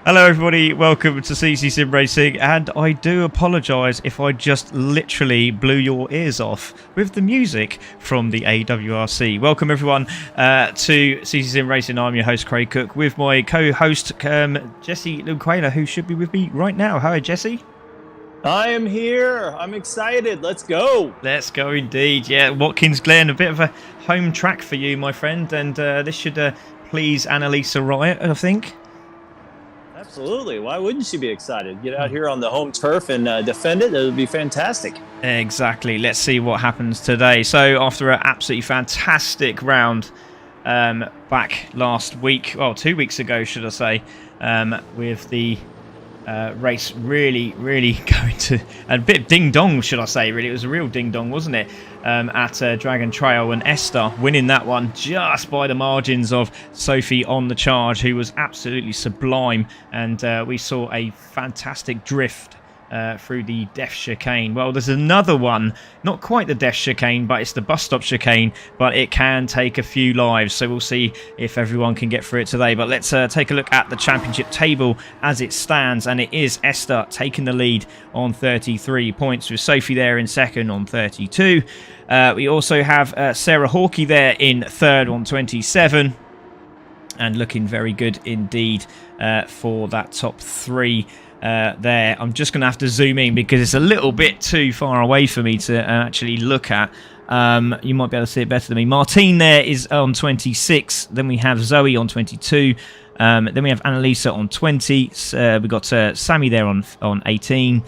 Hello everybody, welcome to CC Sim Racing, and I do apologise if I just literally blew your ears off with the music from the AWRC. Welcome everyone to CC Sim Racing. I'm your host Craig Cook with my co-host Jesse Luquela, who should be with me right now. Hi Jesse. I am here. I'm excited. Let's go. Let's go indeed. Yeah, Watkins Glen, a bit of a home track for you, my friend, and this should please Annalisa Riot, I think. Absolutely. Why wouldn't she be excited? Get out here on the home turf and defend it. It would be fantastic. Exactly. Let's see what happens today. So after an absolutely fantastic round back last week, well, 2 weeks ago, should I say, with the race really going to a bit ding-dong, should I say, really. It was a real ding-dong, wasn't it, at Dragon Trail, and Esther winning that one just by the margins of Sophie on the charge, who was absolutely sublime, and we saw a fantastic drift through the death chicane. Well, there's another one, not quite the death chicane, but it's the bus stop chicane, but it can take a few lives, so we'll see if everyone can get through it today. But let's take a look at the championship table as it stands, and it is Esther taking the lead on 33 points, with Sophie there in second on 32. We also have Sarah Hawkey there in third on 27, and looking very good indeed for that top three. There, I'm just going to have to zoom in because it's a little bit too far away for me to actually look at. You might be able to see it better than me. MARTN there is on 26. Then we have Zoe on 22. Then we have Annalisa on 20. We've got Sammy there on 18.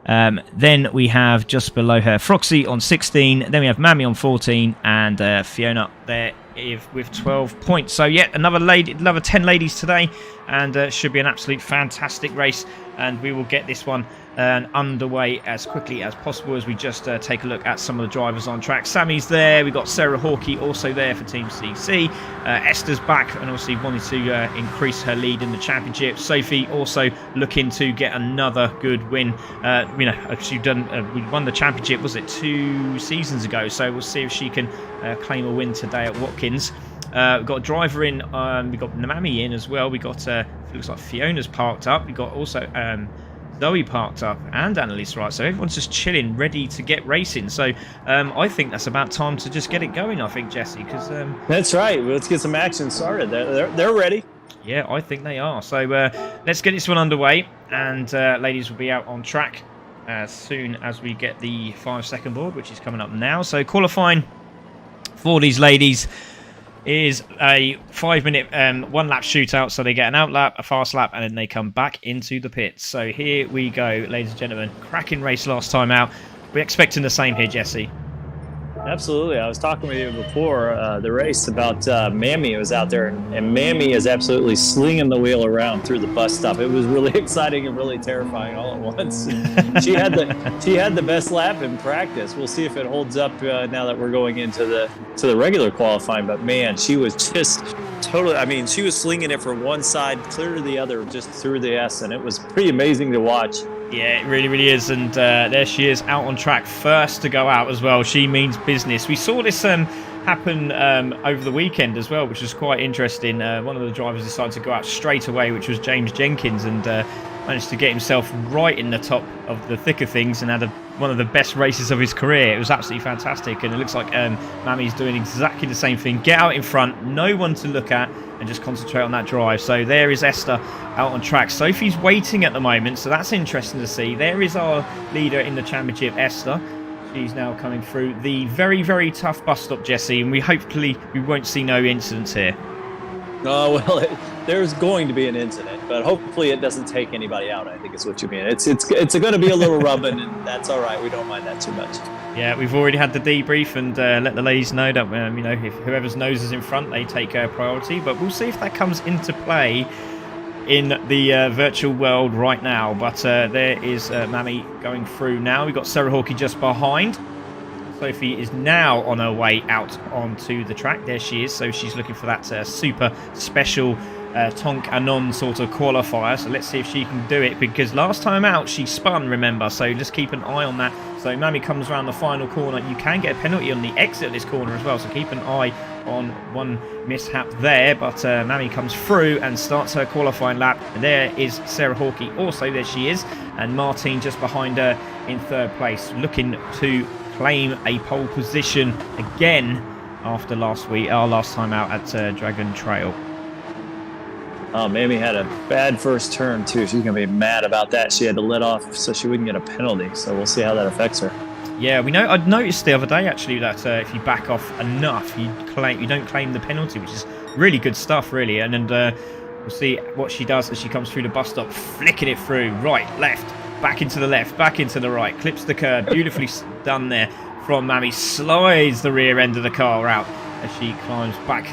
Then we have just below her Froxy on 16. Then we have Mammy on 14. And Fiona there with 12 points. So yet another 10 ladies today, and should be an absolute fantastic race, and we will get this one underway as quickly as possible as we just take a look at some of the drivers on track. Sammy's there, we've got Sarah Hawkey also there for Team CC. Esther's back and obviously wanted to increase her lead in the championship. Sophie also looking to get another good win. We won the championship, was it 2 seasons ago, so we'll see if she can claim a win today at Watkins. We've got a driver in, we've got Namami in as well. We got it looks like Fiona's parked up. We've got also Zoe parked up and Annalise, right? So everyone's just chilling, ready to get racing. So I think that's about time to just get it going, I think, Jesse, because that's right. Let's get some action started. They're ready. Yeah, I think they are. So let's get this one underway, and ladies will be out on track as soon as we get the 5-second board, which is coming up now. So qualifying for these ladies is a 5-minute 1-lap shootout, so they get an out lap, a fast lap, and then they come back into the pits. So here we go, ladies and gentlemen. Cracking race last time out. We're expecting the same here, Jesse. Absolutely. I was talking with you before the race about Mammy was out there, and Mammy is absolutely slinging the wheel around through the bus stop. It was really exciting and really terrifying all at once. she had the best lap in practice. We'll see if it holds up now that we're going into the regular qualifying. But man, she was just totally. I mean, she was slinging it from one side clear to the other, just through the S, and it was pretty amazing to watch. Yeah, it really is, and there she is out on track, first to go out as well. She means business. We saw this happen over the weekend as well, which was quite interesting. One of the drivers decided to go out straight away, which was James Jenkins, and managed to get himself right in the top of the thick of things and had one of the best races of his career. It was absolutely fantastic, and it looks like Mammy's doing exactly the same thing. Get out in front, no one to look at, and just concentrate on that drive. So there is Esther out on track. Sophie's waiting at the moment, so that's interesting to see. There is our leader in the championship, Esther. She's now coming through the very tough bus stop, Jesse, and hopefully we won't see no incidents here. Oh, well, there's going to be an incident, but hopefully it doesn't take anybody out, I think is what you mean. It's going to be a little rubbing, and that's all right. We don't mind that too much. Yeah, we've already had the debrief and let the ladies know that, if whoever's nose is in front, they take priority. But we'll see if that comes into play in the virtual world right now. But there is Mammy going through now. We've got Sarah Hawkey just behind. Sophie is now on her way out onto the track. There she is. So she's looking for that super special Tonk Anon sort of qualifier. So let's see if she can do it, because last time out she spun, remember, so just keep an eye on that. So Mammy comes around the final corner. You can get a penalty on the exit of this corner as well, so keep an eye on one mishap there. But Mammy comes through and starts her qualifying lap. And there is Sarah Hawkey also, there she is, and Martine just behind her in third place, looking to claim a pole position again after last time out at Dragon Trail. Oh, Mamie had a bad first turn too. She's gonna be mad about that. She had to let off so she wouldn't get a penalty. So we'll see how that affects her. Yeah, we know. I'd noticed the other day actually that if you back off enough, you don't claim the penalty, which is really good stuff, really. And we'll see what she does as she comes through the bus stop, flicking it through, right, left, back into the left, back into the right, clips the curb, beautifully done there from Mammy. Slides the rear end of the car out as she climbs back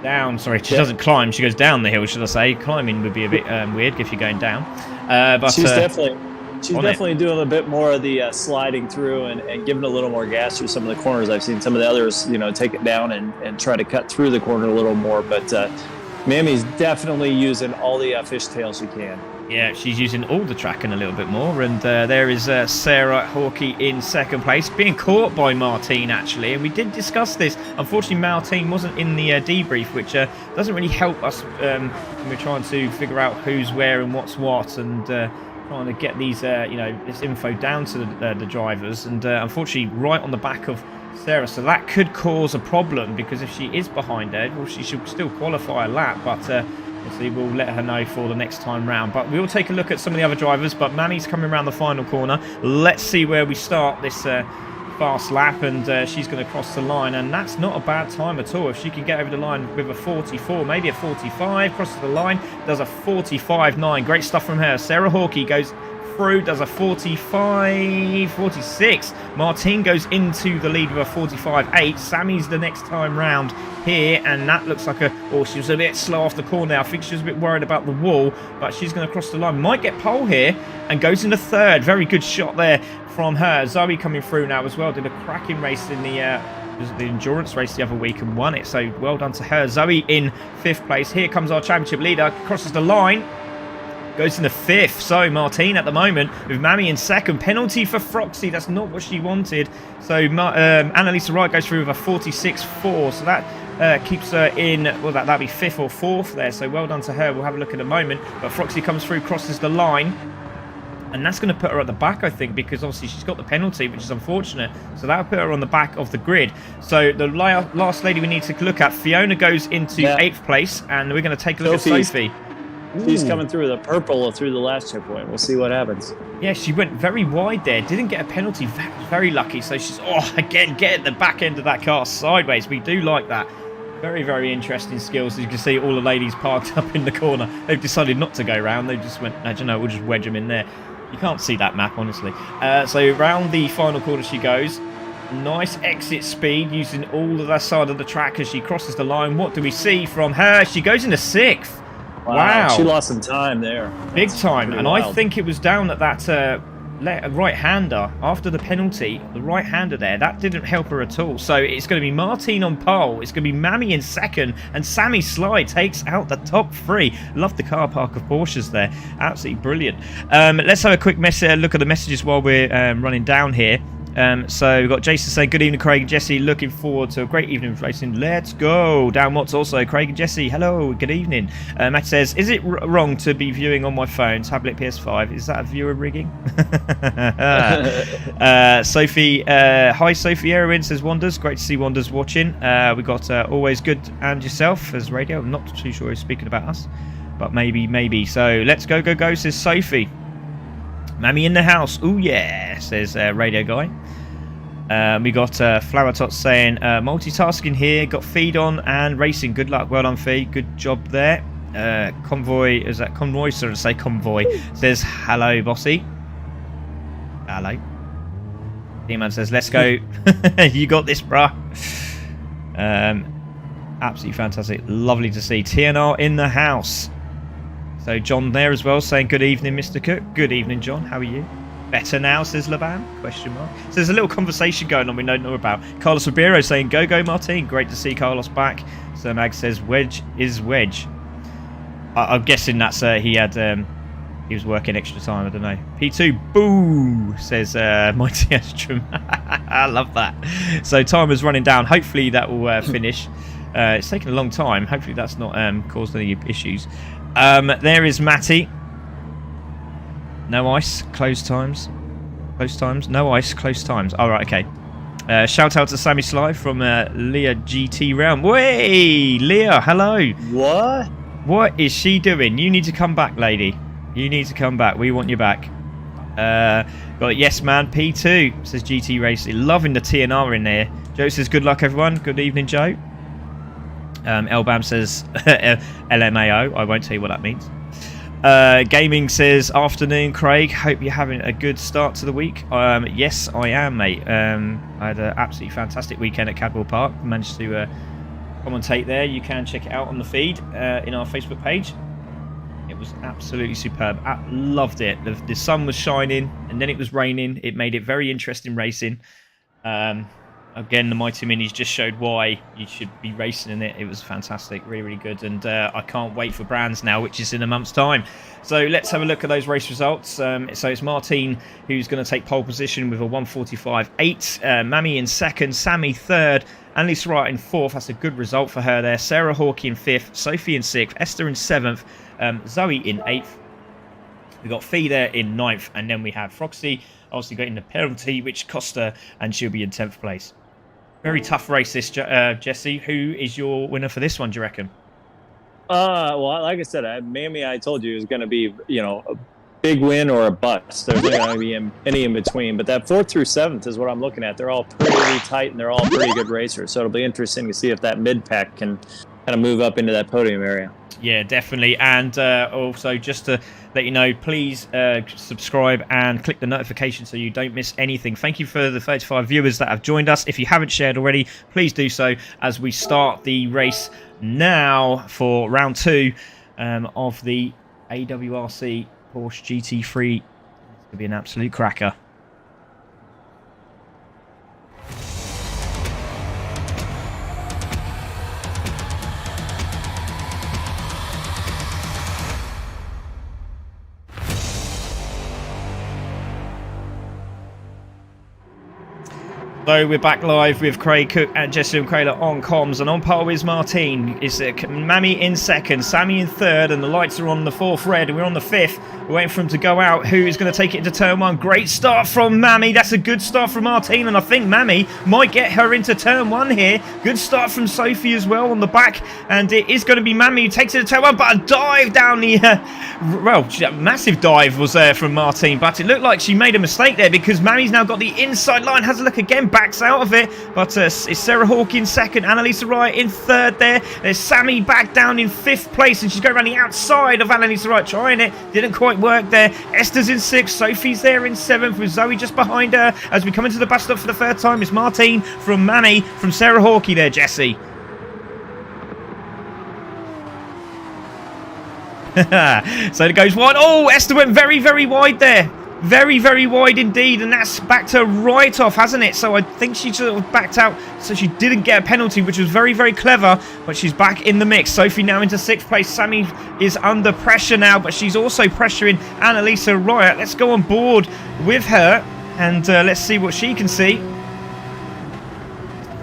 down. Sorry, she doesn't climb, she goes down the hill, should I say. Climbing would be a bit weird if you're going down. But she's definitely doing a bit more of the sliding through and giving a little more gas through some of the corners. I've seen some of the others, take it down and try to cut through the corner a little more. But Mammy's definitely using all the fishtails she can. Yeah, she's using all the tracking a little bit more. And there is Sarah Hawkey in second place, being caught by Martine, actually. And we did discuss this. Unfortunately, Martine wasn't in the debrief, which doesn't really help us when we're trying to figure out who's where and what's what, and trying to get these, this info down to the drivers. And unfortunately, right on the back of Sarah, so that could cause a problem, because if she is behind her, well, she should still qualify a lap, but obviously we'll let her know for the next time round. But we'll take a look at some of the other drivers. But Mammy's coming around the final corner. Let's see where we start this fast lap, and she's going to cross the line, and that's not a bad time at all. If she can get over the line with a 44, maybe a 45, crosses the line, does a 45.9, great stuff from her. Sarah Hawkey goes through, does a 46. Martine goes into the lead with a 45.8. Sammy's the next time round here, and that looks like she was a bit slow off the corner. I think she was a bit worried about the wall, but she's going to cross the line, might get pole here, and goes into third. Very good shot there from her. Zoe coming through now as well, did a cracking race in the endurance race the other week and won it, so well done to her. Zoe in fifth place. Here comes our championship leader, crosses the line, goes into fifth. So Martine at the moment with Mammy in second. Penalty for Froxy. That's not what she wanted. So Annalisa Wright goes through with a 46.4. So that keeps her in, well, that'd be fifth or fourth there. So well done to her. We'll have a look in a moment. But Froxy comes through, crosses the line. And that's going to put her at the back, I think, because obviously she's got the penalty, which is unfortunate. So that'll put her on the back of the grid. So the last lady we need to look at, Fiona, goes into 8th place. And we're going to take a look at Sophie. She's coming through the purple through the last checkpoint. We'll see what happens. Yeah, she went very wide there. Didn't get a penalty. Very lucky. So she's, again, getting the back end of that car sideways. We do like that. Very, very interesting skills. As you can see, all the ladies parked up in the corner. They've decided not to go round. They just went, I don't know, we'll just wedge them in there. You can't see that map, honestly. So round the final corner she goes. Nice exit speed, using all of that side of the track as she crosses the line. What do we see from her? She goes into 6th. Wow. She lost some time there. Big time. And wild. I think it was down at that right-hander after the penalty. The right-hander there, that didn't help her at all. So it's going to be Martine on pole. It's going to be Mammy in second. And Sammy Slide takes out the top 3. Love the car park of Porsches there. Absolutely brilliant. Let's have a quick look at the messages while we're running down here. So we've got Jason saying, good evening, Craig and Jesse. Looking forward to a great evening of racing. Let's go. Dan Watts also, Craig and Jesse. Hello, good evening. Matt says, is it wrong to be viewing on my phone, tablet, PS5? Is that a viewer rigging? Sophie, hi, Sophie Erwin says, Wonders. Great to see Wonders watching. We got Always Good and yourself as radio. I'm not too sure he's speaking about us, but maybe. So let's go, says Sophie. Mammy in the house. Oh yeah, says radio guy. We got Flower Tots saying multitasking here, got feed on and racing. Good luck. Well done, Fee. Good job there. Convoy, is that Convoy? Sorry to say Convoy. Says hello, bossy. Hello. D-Man says let's go. You got this, bruh. Absolutely fantastic. Lovely to see TNR in the house. So John there as well saying good evening, Mr. Cook. Good evening, John. How are you? Better now, says Laban? Question mark. So there's a little conversation going on we don't know about. Carlos Ribeiro saying go Martine. Great to see Carlos back. So Mag says wedge is wedge. I'm guessing that's he was working extra time. I don't know. P2, boo, says Mighty Astrum. I love that. So timer's running down. Hopefully that will finish. It's taken a long time. Hopefully that's not caused any issues. There is Matty. No ice, close times. Close times. No ice, close times. All right, okay. Shout out to Sammy Sly from Leah GT Round. Way, Leah, hello. What? What is she doing? You need to come back, lady. You need to come back. We want you back. Got Yes Man P2 says GT Racing. Loving the TNR in there. Joe says good luck, everyone. Good evening, Joe. Elbam says LMAO. I won't tell you what that means. Gaming says afternoon, Craig. Hope you're having a good start to the week. Yes, I am, mate. I had an absolutely fantastic weekend at Cadwell Park. Managed to commentate there. You can check it out on the feed in our Facebook page. It was absolutely superb. I loved it. The sun was shining and then it was raining. It made it very interesting racing. Again, the Mighty Minis just showed why you should be racing in it. It was fantastic, really, really good. And I can't wait for Brands now, which is in a month's time. So let's have a look at those race results. So it's MARTN who's going to take pole position with a 1:45.8. Mammy in second, Sammy third, Annalisa Wright in fourth. That's a good result for her there. Sarah Hawkey in fifth, Sophie in sixth, Esther in seventh, Zoe in eighth. We got Fee there in ninth, and then we have Froxy obviously getting the penalty, which cost her, and she'll be in 10th place. Very tough race this, Jesse. Who is your winner for this one, do you reckon? Well, like I said, Mammy, I told you, is going to be, a big win or a bust. There's not going to be any in between. But that 4th through 7th is what I'm looking at. They're all pretty tight, and they're all pretty good racers. So it'll be interesting to see if that mid-pack can kind of move up into that podium area. Yeah, definitely. And also, just to let you know, please subscribe and click the notification so you don't miss anything. Thank you for the 35 viewers that have joined us. If you haven't shared already, please do so as we start the race now for round 2 of the AWRC Porsche GT3. It's going to be an absolute cracker. So we're back live with Craig Cook and Jesse Crayler on comms, and on par is MARTN. It's Mammy in second, Sammy in third, and the lights are on the 4th red, and we're on the 5th. We're waiting for him to go out. Who is going to take it into turn 1? Great start from Mammy. That's a good start from MARTN, and I think Mammy might get her into turn 1 here. Good start from Sophie as well on the back, and it is going to be Mammy who takes it to turn 1, but a dive down the massive dive was there from MARTN, but it looked like she made a mistake there because Mammy's now got the inside line. Has a look again, backs out of it, but it's Sarah Hawkey in second, Annalisa Wright in third there. There's Sammy back down in 5th place, and she's going around the outside of Annalisa Wright, trying it. Didn't quite work there. Esther's in 6th, Sophie's there in 7th with Zoe just behind her. As we come into the bus stop for the 3rd time, it's MARTN from Mammy from Sarah Hawkey there, Jesse. So it goes wide. Oh, Esther went very, very wide there. Very, very wide indeed, and that's backed her right off, hasn't it? So I think she sort of backed out, so she didn't get a penalty, which was very, very clever, but she's back in the mix. Sophie now into 6th place. Sammy is under pressure now, but she's also pressuring Annalisa Wright. Let's go on board with her, and let's see what she can see.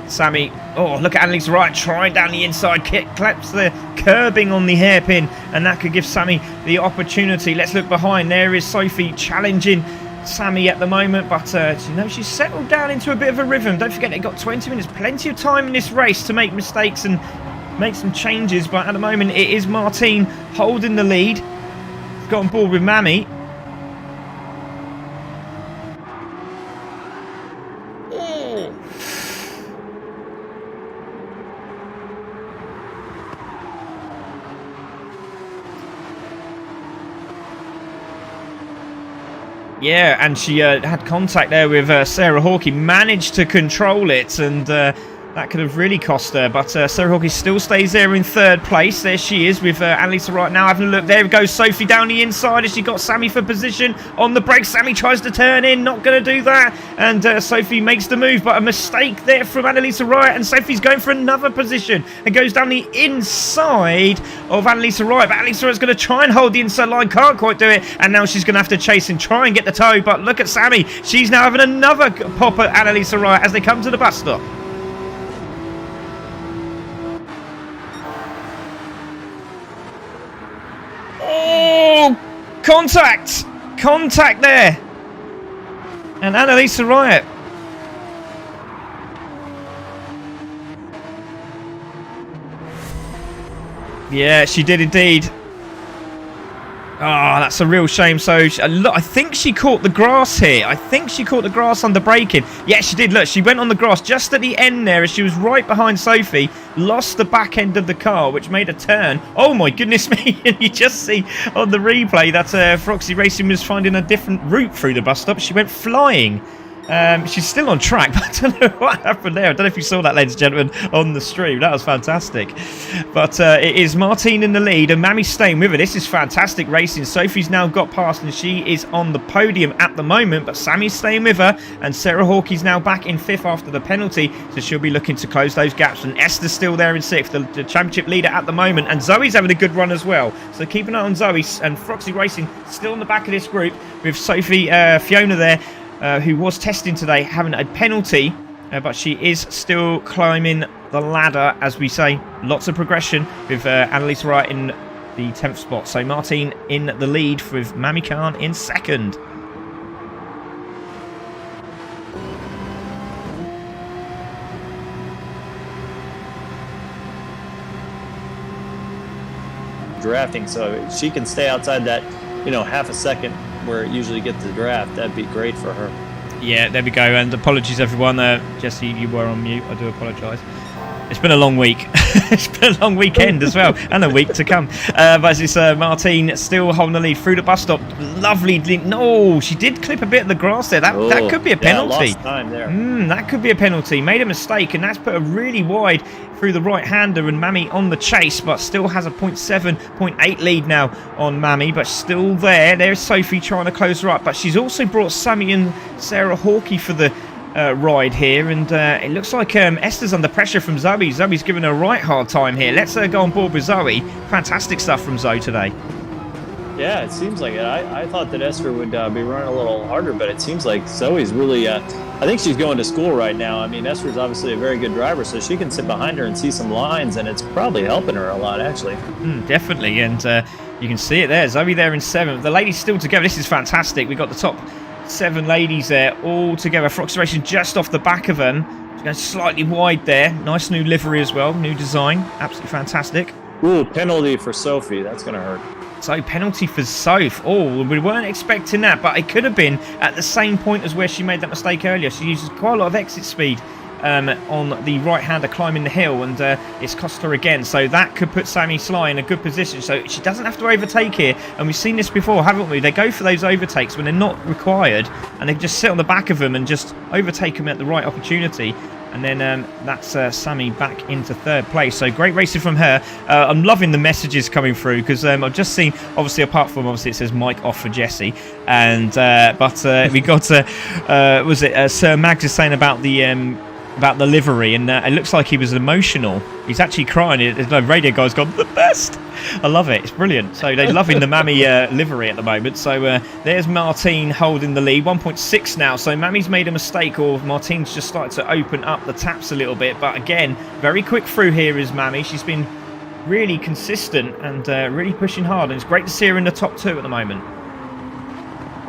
Sammy, oh, look at Annalisa Wright trying down the inside, claps the curbing on the hairpin, and that could give Sammy the opportunity. Let's look behind. There is Sophie challenging Sammy at the moment, but she's settled down into a bit of a rhythm. Don't forget, they've got 20 minutes, plenty of time in this race to make mistakes and make some changes, but at the moment it is MARTN holding the lead. He's got on board with Mammy. Yeah, and she had contact there with Sarah Hawkey, managed to control it, and That could have really cost her, but Sarah Hawkins still stays there in third place. There she is with Annalisa right now having a look. There goes Sophie down the inside as she got Sammy for position on the brake. Sammy tries to turn in, not going to do that. And Sophie makes the move, but a mistake there from Annalisa Wright. And Sophie's going for another position and goes down the inside of Annalisa Wright. But Annalisa Wright's going to try and hold the inside line, can't quite do it. And now she's going to have to chase and try and get the toe. But look at Sammy. She's now having another pop at Annalisa Wright as they come to the bus stop. Oh, contact there, and Annalisa Wright. Yeah, she did indeed. Oh, that's a real shame. So I think she caught the grass here. I think she caught the grass on the braking. Yeah, she did. Look, she went on the grass just at the end there as she was right behind Sophie. Lost the back end of the car, which made a turn. Oh, my goodness me. You just see on the replay that Froxy Racing was finding a different route through the bus stop. She went flying. She's still on track, but I don't know what happened there. I don't know if you saw that, ladies and gentlemen, on the stream. That was fantastic. But it is MARTN in the lead, and Mammy's staying with her. This is fantastic racing. Sophie's now got past, and she is on the podium at the moment, but Sammy's staying with her, and Sarah Hawkey's now back in 5th after the penalty, so she'll be looking to close those gaps. And Esther's still there in 6th, the championship leader at the moment, and Zoe's having a good run as well. So keep an eye on Zoe, and Froxy Racing still in the back of this group with Sophie, Fiona there, who was testing today, having a penalty, but she is still climbing the ladder, as we say. Lots of progression with Annalisa Wright in the 10th spot. So MARTN in the lead with Mammy Khan in 2nd. Drafting, so she can stay outside that, half a second where it usually gets the draft. That'd be great for her. Yeah, there we go. And apologies, everyone. Jesse, you were on mute. I do apologise. It's been a long week. It's been a long weekend as well, and a week to come. But it's MARTN still holding the lead through the bus stop. Lovely. No, she did clip a bit of the grass there. That could be a penalty. Lost time there. That could be a penalty. Made a mistake, and that's put her really wide through the right-hander, and Mammy on the chase, but still has a 0.7, 0.8 lead now on Mammy, but still there. There's Sophie trying to close her up, but she's also brought Sammy and Sarah Hawkey for the ride here, and it looks like Esther's under pressure from Zoe. Zoe's giving her a right hard time here. Let's go on board with Zoe. Fantastic stuff from Zoe today. Yeah, it seems like it. I thought that Esther would be running a little harder, but it seems like Zoe's really, I think she's going to school right now. I mean, Esther's obviously a very good driver, so she can sit behind her and see some lines, and it's probably helping her a lot, actually. Definitely, and you can see it there. Zoe there in 7th. The ladies still together. This is fantastic. We've got the top 7 ladies there all together. Froxy Racing just off the back of them. She's going slightly wide there. Nice new livery as well. New design. Absolutely fantastic. Ooh, penalty for Sophie. That's going to hurt. So penalty for Soph. Oh, we weren't expecting that, but it could have been at the same point as where she made that mistake earlier. She uses quite a lot of exit speed on the right-hander climbing the hill, and it's cost her again. So that could put Sammy Sly in a good position. So she doesn't have to overtake here. And we've seen this before, haven't we? They go for those overtakes when they're not required, and they just sit on the back of them and just overtake them at the right opportunity. And then that's Sammy back into 3rd place. So great racing from her. I'm loving the messages coming through, because I've just seen, obviously, apart from, obviously, it says mic off for Jesse. And but we got, was it Sir Mags is saying about the livery, and it looks like he was emotional. He's actually crying. The radio guy's gone, the best. I love it. It's brilliant. So they're loving the Mammy livery at the moment. So there's MARTN holding the lead, 1.6 now. So Mammy's made a mistake, or MARTN's just started to open up the taps a little bit. But again, very quick through here is Mammy. She's been really consistent and really pushing hard. And it's great to see her in the top 2 at the moment.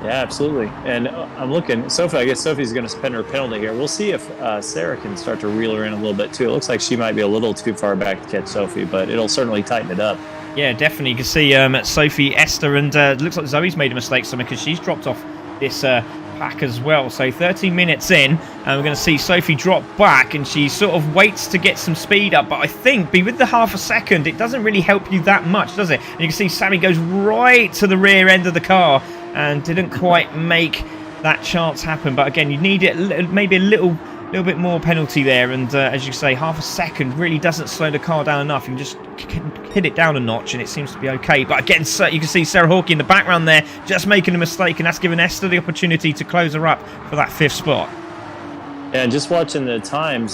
Yeah, absolutely. And I'm looking, Sophie, I guess Sophie's going to spend her penalty here. We'll see if Sarah can start to reel her in a little bit too. It looks like she might be a little too far back to catch Sophie, but it'll certainly tighten it up. Yeah, definitely. You can see Sophie, Esther, and it looks like Zoe's made a mistake somewhere, because she's dropped off this pack as well. So 13 minutes in, and we're going to see Sophie drop back, and she sort of waits to get some speed up. But I think with the half a second, it doesn't really help you that much, does it? And you can see Sammy goes right to the rear end of the car and didn't quite make that chance happen. But again, you need it maybe a little little bit more penalty there, and as you say, half a second really doesn't slow the car down enough. You can just hit it down a notch and it seems to be okay. But again, you can see Sarah Hawkey in the background there just making a mistake, and that's given Esther the opportunity to close her up for that 5th spot. Yeah, and just watching the times,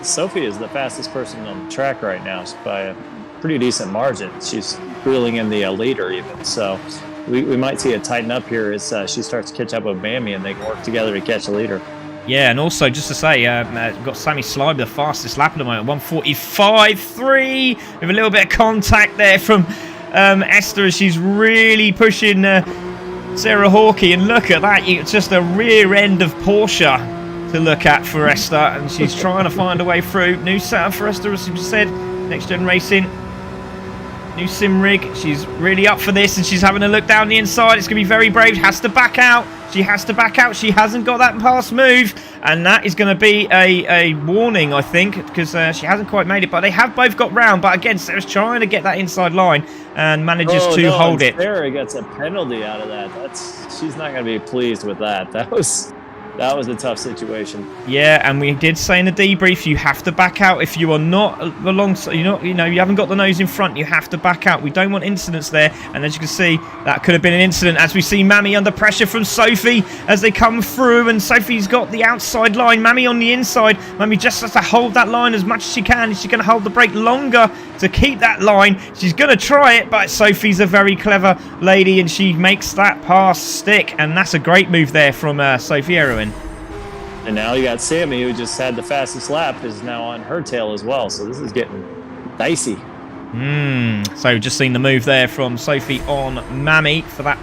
Sophie is the fastest person on the track right now by a pretty decent margin. She's reeling in the leader even, so we might see it tighten up here as she starts to catch up with Mammy and they can work together to catch the leader. Yeah, and also just to say, we've got Sammy Slybe, the fastest lap at the moment, 1:45.3, with a little bit of contact there from Esther as she's really pushing Sarah Hawkey. And look at that, it's just a rear end of Porsche to look at for Esther, and she's trying to find a way through. New setup for Esther, as you said, Next Gen Racing. New sim rig. She's really up for this, and she's having a look down the inside. It's going to be very brave. Has to back out. She has to back out. She hasn't got that pass move, and that is going to be a warning, I think, because she hasn't quite made it. But they have both got round. But again, Sarah's trying to get that inside line and manages to hold it. Sarah gets a penalty out of that. She's not going to be pleased with that. That was a tough situation. Yeah, and we did say in the debrief, you have to back out if you are not alongside. You haven't got the nose in front. You have to back out. We don't want incidents there. And as you can see, that could have been an incident. As we see Mammy under pressure from Sophie as they come through, and Sophie's got the outside line. Mammy on the inside. Mammy just has to hold that line as much as she can. She's going to hold the brake longer to keep that line. She's going to try it, but Sophie's a very clever lady, and she makes that pass stick. And that's a great move there from Sophie Erwin. And now you got Sammy, who just had the fastest lap, is now on her tail as well. So this is getting dicey. So just seen the move there from Sophie on Mammy for that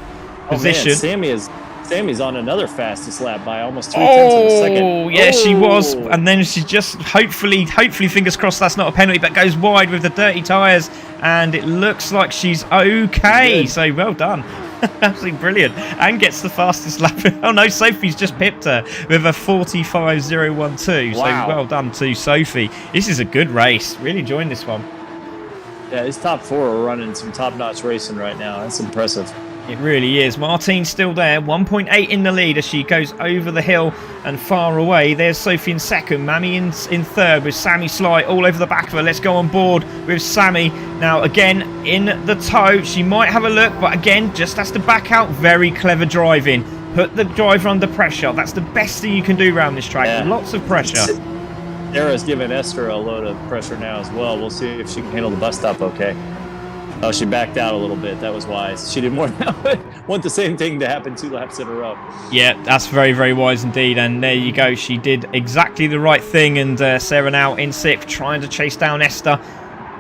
position. Man, Sammy's on another fastest lap by almost 3/10 of a second. Oh, yeah, she was. And then she just hopefully, fingers crossed that's not a penalty, but goes wide with the dirty tyres. And it looks like she's okay. So well done. Absolutely brilliant. And gets the fastest lap. Oh no, Sophie's just pipped her with a 45.012. Wow. So well done to Sophie. This is a good race. Really enjoying this one. Yeah, these top 4 are running some top-notch racing right now. That's impressive. It really is. Martin's still there, 1.8 in the lead as she goes over the hill and far away. There's Sophie in second, Mammy in third with Sammy Sly all over the back of her. Let's go on board with Sammy. Now again, in the tow, she might have a look, but again, just has to back out. Very clever driving. Put the driver under pressure. That's the best thing you can do around this track. Yeah. Lots of pressure. Sarah's giving Esther a load of pressure now as well. We'll see if she can handle the bus stop okay. Oh, she backed out a little bit. That was wise. She didn't want the same thing to happen 2 laps in a row. Yeah, that's very, very wise indeed. And there you go. She did exactly the right thing. And Sarah now in 6th, trying to chase down Esther.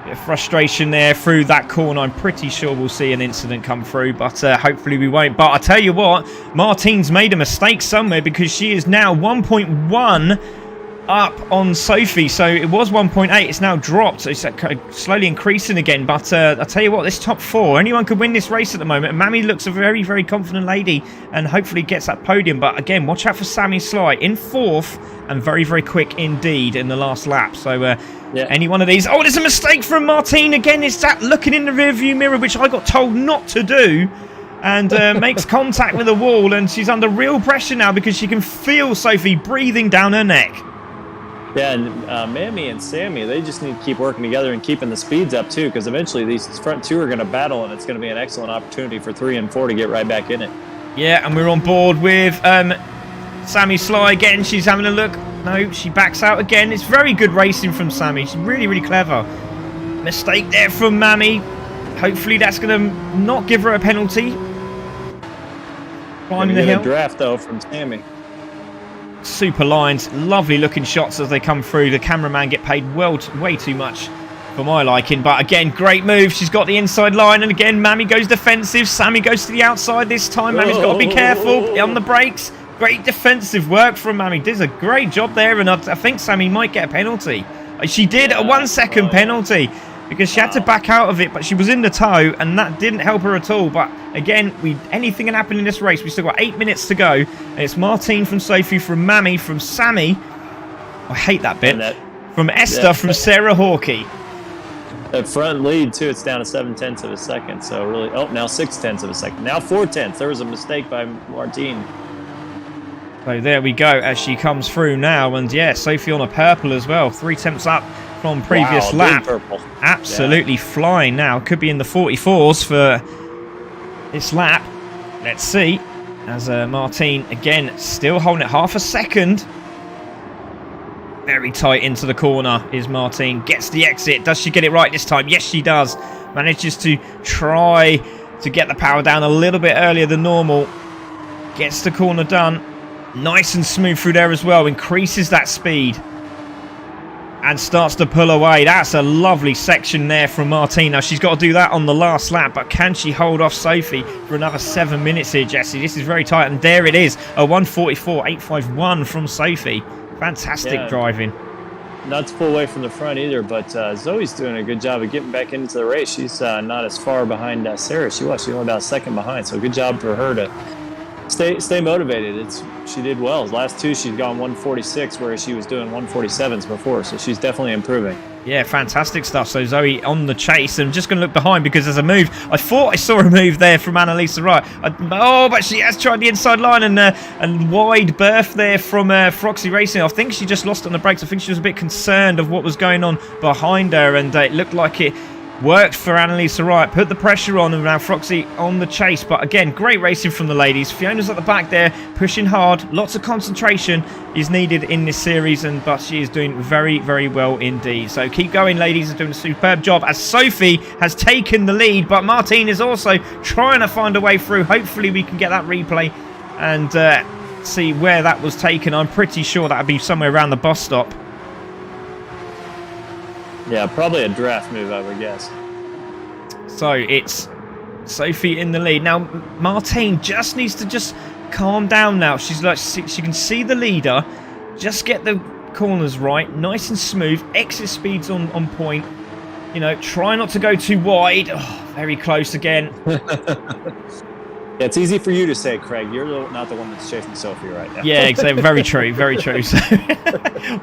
Bit of frustration there through that corner. I'm pretty sure we'll see an incident come through, but hopefully we won't. But I tell you what, Martin's made a mistake somewhere, because she is now 1.1 up on Sophie. So it was 1.8, it's now dropped, so it's slowly increasing again. But I tell you what, this top 4, anyone could win this race at the moment. Mammy looks a very, very confident lady and hopefully gets that podium. But again, watch out for Sammy Sly in 4th, and very, very quick indeed in the last lap. So yeah, any one of these. Oh, there's a mistake from Martine again. It's that looking in the rear view mirror, which I got told not to do, and makes contact with the wall, and she's under real pressure now because she can feel Sophie breathing down her neck. Yeah, and Mammy and Sammy, they just need to keep working together and keeping the speeds up too, because eventually these front 2 are going to battle, and it's going to be an excellent opportunity for 3 and 4 to get right back in it. Yeah, and we're on board with Sammy Sly again. She's having a look. No, she backs out again. It's very good racing from Sammy. She's really, really clever. Mistake there from Mammy. Hopefully that's going to not give her a penalty. Climbing the hill. A draft though from Sammy. Super lines, lovely looking shots as they come through. The cameraman get paid way too much for my liking, but again, great move. She's got the inside line, and again, Mammy goes defensive. Sammy goes to the outside this time. Mammy's got to be careful on the brakes. Great defensive work from Mammy. Does a great job there, and I think Sammy might get a penalty. She did a 1 second penalty because she had to back out of it, but she was in the tow, and that didn't help her at all. But again, anything can happen in this race. We've still got 8 minutes to go, and it's Martine from Sophie, from Mammy, from Sammy. I hate that bit. From Esther, from Sarah Hawkey. That front lead too, it's down to 7/10 of a second. So really, now 6/10 of a second. Now 4/10. There was a mistake by Martine. So there we go as she comes through now. And yeah, Sophie on a purple as well. 3 tenths up from previous lap. Purple. Absolutely flying now. Could be in the 44s for this lap. Let's see. As MARTN, again, still holding it half a second. Very tight into the corner is MARTN. Gets the exit. Does she get it right this time? Yes, she does. Manages to try to get the power down a little bit earlier than normal. Gets the corner done. Nice and smooth through there as well. Increases that speed. And starts to pull away. That's a lovely section there from MARTN. Now, she's got to do that on the last lap. But can she hold off Sophie for another 7 minutes here, Jesse? This is very tight. And there it is. A 1:44.851 from Sophie. Fantastic driving. Not to pull away from the front either, but Zoe's doing a good job of getting back into the race. She's not as far behind Sarah. She's only about a second behind. So good job for her to stay motivated. She did well. Last two, she's gone 1:46, whereas she was doing 1:47s before. So she's definitely improving. Yeah, fantastic stuff. So Zoe on the chase. I'm just going to look behind because there's a move. I thought I saw a move there from Annalisa Wright. But she has tried the inside line and wide berth there from Froxy Racing. I think she just lost on the brakes. I think she was a bit concerned of what was going on behind her, and it looked like it worked for Annalisa Wright. Put the pressure on, and now Froxy on the chase. But again, great racing from the ladies. Fiona's at the back there, pushing hard. Lots of concentration is needed in this series, but she is doing very, very well indeed. So keep going, ladies. Are doing a superb job as Sophie has taken the lead, but MARTN is also trying to find a way through. Hopefully we can get that replay and see where that was taken. I'm pretty sure that would be somewhere around the bus stop. Yeah, probably a draft move, I would guess. So it's Sophie in the lead. Now, MARTN just needs to calm down now. She's like, she can see the leader. Just get the corners right. Nice and smooth. Exit speeds on point. You know, try not to go too wide. Oh, very close again. Yeah, it's easy for you to say, Craig. You're not the one that's chasing Sophie right now. Yeah, exactly. Very true. Very true. So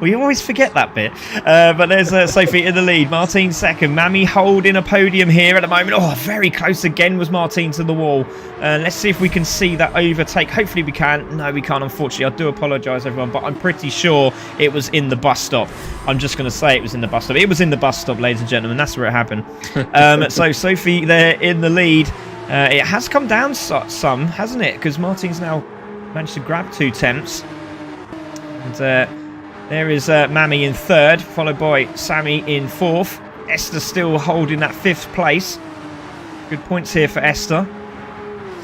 we always forget that bit. But there's Sophie in the lead. MARTN second. Mammy holding a podium here at the moment. Oh, very close again was MARTN to the wall. Let's see if we can see that overtake. Hopefully we can. No, we can't, unfortunately. I do apologise, everyone, but I'm pretty sure it was in the bus stop. I'm just going to say it was in the bus stop. It was in the bus stop, ladies and gentlemen. That's where it happened. So Sophie there in the lead. It has come down some, hasn't it? Because MARTN's now managed to grab 2 tenths. And there is Mammy in third, followed by Sammy in fourth. Esther still holding that 5th place. Good points here for Esther.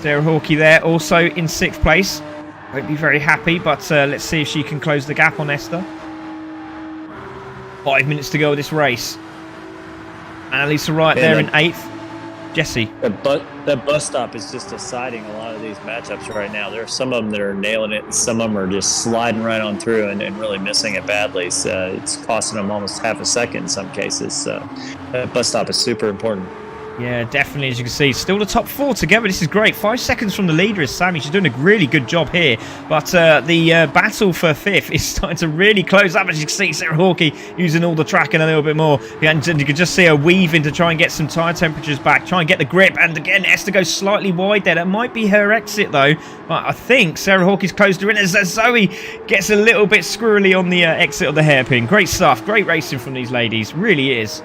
Sarah Hawkey there, also in 6th place. Won't be very happy, but let's see if she can close the gap on Esther. 5 minutes to go of this race. Annalisa Wright there in 8th. Jesse. That bus stop is just deciding a lot of these matchups right now. There are some of them that are nailing it, and some of them are just sliding right on through and really missing it badly. So it's costing them almost half a second in some cases. So that bus stop is super important. Yeah, definitely, as you can see. Still the top 4 together. This is great. 5 seconds from the leader is Sammy. She's doing a really good job here. But the battle for 5th is starting to really close up. As you can see, Sarah Hawkey using all the tracking a little bit more. And you can just see her weaving to try and get some tyre temperatures back. Try and get the grip. And again, Esther goes slightly wide there. That might be her exit, though. But I think Sarah Hawkey's closed her in as Zoe gets a little bit squirrely on the exit of the hairpin. Great stuff. Great racing from these ladies. Really is.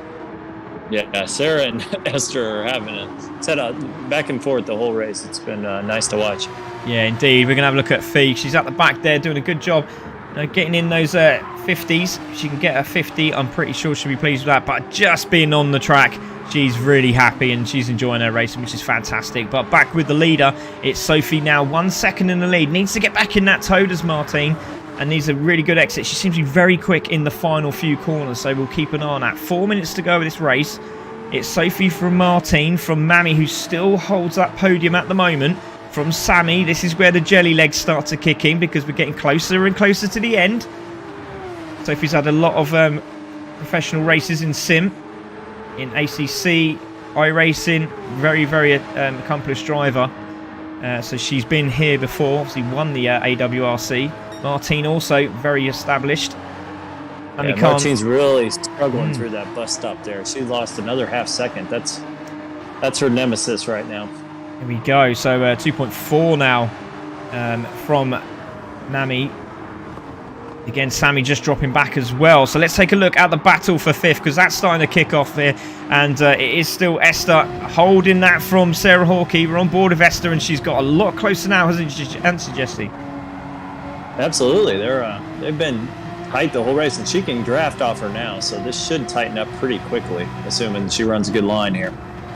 Yeah, Sarah and Esther are having a set up back and forth the whole race. It's been nice to watch. Yeah, indeed. We're going to have a look at Fee. She's at the back there doing a good job getting in those 50s. If she can get a 50, I'm pretty sure she'll be pleased with that. But just being on the track, she's really happy and she's enjoying her racing, which is fantastic. But back with the leader, it's Sophie now 1 second in the lead. Needs to get back in that toad as MARTN. And needs a really good exit. She seems to be very quick in the final few corners, so we'll keep an eye on that. 4 minutes to go with this race. It's Sophie from MARTN, from Mammy, who still holds that podium at the moment. From Sammy, this is where the jelly legs start to kick in because we're getting closer and closer to the end. Sophie's had a lot of professional races in sim, in ACC, iRacing. Very, very accomplished driver. So she's been here before, obviously won the AWRC. MARTN also very established. Yeah, MARTN's really struggling through that bus stop there. She lost another half second. That's her nemesis right now. Here we go. So 2.4 now from Mammy. Again, Sammy just dropping back as well. So let's take a look at the battle for 5th, because that's starting to kick off here. And it is still Esther holding that from Sarah Hawkey. We're on board with Esther, and she's got a lot closer now, hasn't she, Jesse? Absolutely. They've been tight the whole race, and she can draft off her now. So this should tighten up pretty quickly, assuming she runs a good line here.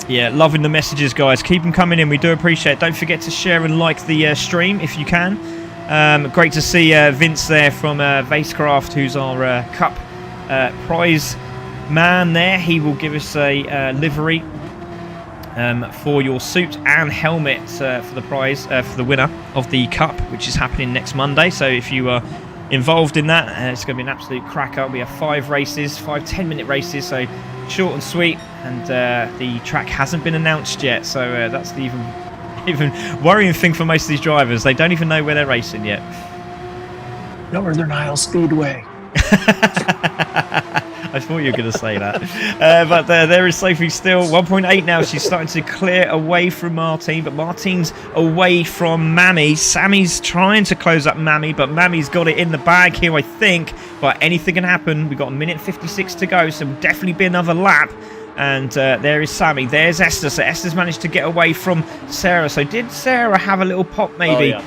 Yeah, loving the messages, guys. Keep them coming in. We do appreciate it. Don't forget to share and like the stream if you can. Great to see Vince there from Vacecraft, who's our Cup prize man there. He will give us a livery for your suit and helmet for the prize, for the winner of the Cup, which is happening next Monday. So if you are involved in that, it's going to be an absolute cracker. We have 5 races, 5 10-minute races, so short and sweet. And the track hasn't been announced yet, so that's the even worrying thing for most of these drivers. They don't even know where they're racing yet. Northern Isle Speedway. I thought you were going to say that. But there is Sophie still. 1.8 now. She's starting to clear away from MARTN, but MARTN's away from Mammy. Sammy's trying to close up Mammy, but Mammy's got it in the bag here, I think. But anything can happen. We've got 1:56 to go, so will definitely be another lap. And there is Sammy. There's Esther. So Esther's managed to get away from Sarah. So did Sarah have a little pop maybe? Oh,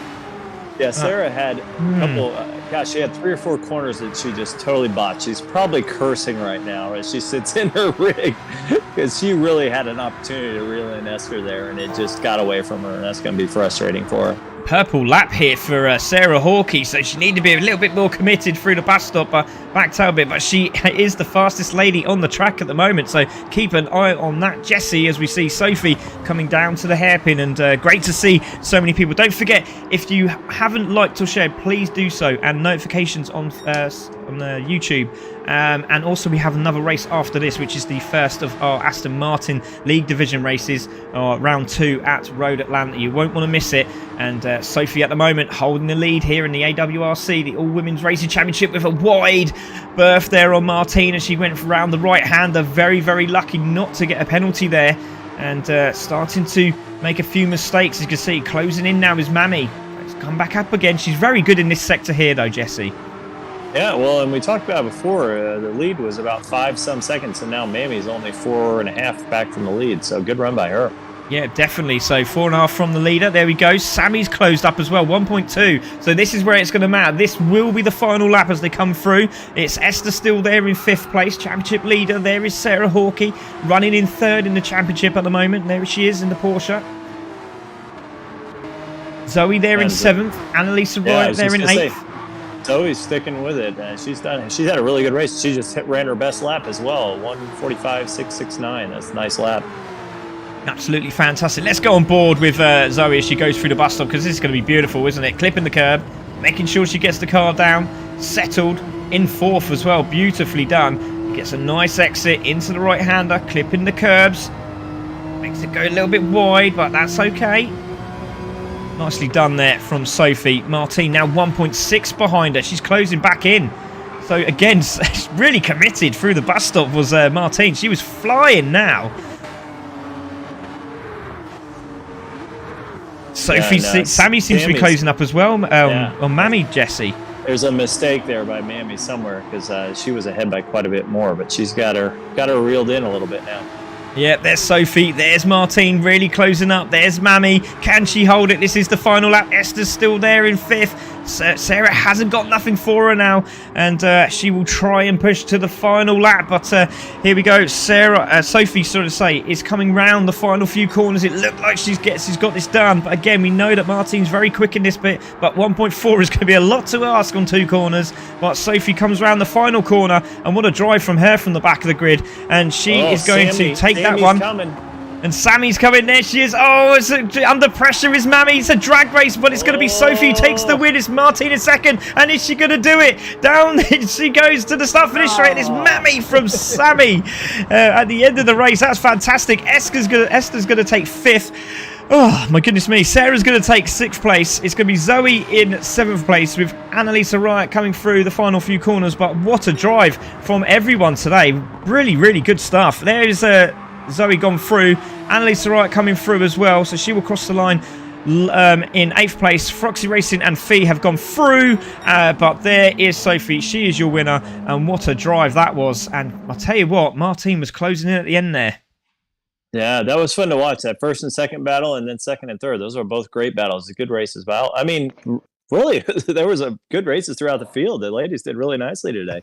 yeah, Sarah had a couple... gosh, she had 3 or 4 corners that she just totally botched. She's probably cursing right now as she sits in her rig, because she really had an opportunity to reel in Esther there, and it just got away from her, and that's going to be frustrating for her. Purple lap here for Sarah Hawkey, so she needed to be a little bit more committed through the bus stop, backed out a bit, but she is the fastest lady on the track at the moment, so keep an eye on that, Jesse, as we see Sophie coming down to the hairpin. And great to see so many people. Don't forget, if you haven't liked or shared, please do so, and notifications on the YouTube. And also we have another race after this, which is the first of our Aston Martin League Division races, round 2 at Road Atlanta. You won't want to miss it. And Sophie at the moment holding the lead here in the AWRC, the All Women's Racing Championship, with a wide berth there on MARTN as she went around the right-hander. Very, very lucky not to get a penalty there. And starting to make a few mistakes. As you can see, closing in now is Mammy. Let's come back up again. She's very good in this sector here though, Jesse. Yeah, well, and we talked about before, the lead was about 5-some seconds, and now Mammy's only 4.5 back from the lead, so good run by her. Yeah, definitely. So 4.5 from the leader. There we go. Sammy's closed up as well, 1.2. So this is where it's going to matter. This will be the final lap as they come through. It's Esther still there in 5th place, championship leader. There is Sarah Hawkey running in 3rd in the championship at the moment. There she is in the Porsche. Zoe there in 7th. Annalisa Wright there in 8th. Zoe's sticking with it. She's had a really good race. She just ran her best lap as well, 1:45.669. That's a nice lap. Absolutely fantastic. Let's go on board with Zoe as she goes through the bus stop, because this is going to be beautiful, isn't it? Clipping the curb, making sure she gets the car down, settled in 4th as well. Beautifully done. Gets a nice exit into the right-hander, clipping the curbs. Makes it go a little bit wide, but that's okay. Nicely done there from Sophie. MARTN now 1.6 behind her. She's closing back in. So again, really committed through the bus stop was MARTN. She was flying now. Sophie, Sammy seems to be closing up as well on Mammy, Jesse. There's a mistake there by Mammy somewhere, because she was ahead by quite a bit more, but she's got her reeled in a little bit now. Yeah, there's Sophie, there's MARTN really closing up, there's Mammy. Can she hold it? This is the final lap. Esther's still there in 5th. Sarah hasn't got nothing for her now, and she will try and push to the final lap, but here we go. Sophie, sort of say, is coming round the final few corners. It looked like she's got this done, but again, we know that MARTN's very quick in this bit, but 1.4 is going to be a lot to ask on 2 corners. But Sophie comes round the final corner, and what a drive from her from the back of the grid, and she is going to take that one. Coming. And Sammy's coming. There she is. Oh, under pressure is Mammy. It's a drag race, but it's going to be Sophie who takes the win. It's MARTN in 2nd. And is she going to do it? Down she goes to the start-finish straight. It's Mammy from Sammy at the end of the race. That's fantastic. Esther's going to take 5th. Oh, my goodness me. Sarah's going to take 6th place. It's going to be Zoe in 7th place, with Annalisa Wright coming through the final few corners. But what a drive from everyone today. Really, really good stuff. There's Zoe gone through. Annalisa Wright coming through as well, so she will cross the line In 8th place, Froxy Racing and Fee have gone through, but there is Sophie. She is your winner, and what a drive that was. And I'll tell you what, MARTN was closing in at the end there. Yeah, that was fun to watch, that first and second battle, and then second and third. Those were both great battles, good races. But I mean, really, there was a good races throughout the field. The ladies did really nicely today.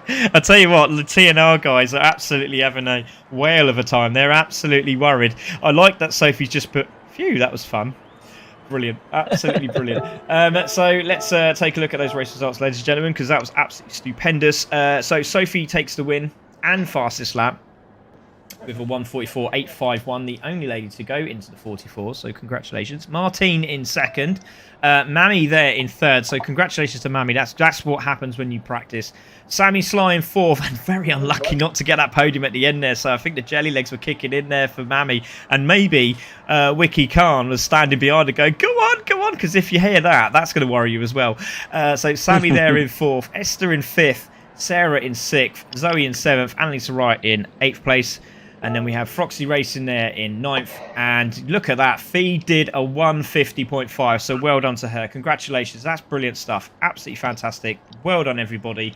I tell you what, the TNR guys are absolutely having a whale of a time. They're absolutely worried. I like that Sophie's just put, phew, that was fun. Brilliant, absolutely brilliant. So let's take a look at those race results, ladies and gentlemen, because that was absolutely stupendous. So Sophie takes the win and fastest lap with a 1:44.851, the only lady to go into the 44, so congratulations. MARTN in second, Mammy there in third, so congratulations to Mammy. That's what happens when you practice. Sammy Sly in fourth, and very unlucky not to get that podium at the end there, so I think the jelly legs were kicking in there for Mammy, and maybe Wiki Khan was standing behind her going, go on, because if you hear that, that's going to worry you as well. So Sammy there in fourth, Esther in fifth, Sarah in sixth, Zoe in seventh, Annalisa Wright in 8th place. And then we have Froxy Racing there in 9th. And look at that. Fee did a 150.5. So well done to her. Congratulations. That's brilliant stuff. Absolutely fantastic. Well done, everybody.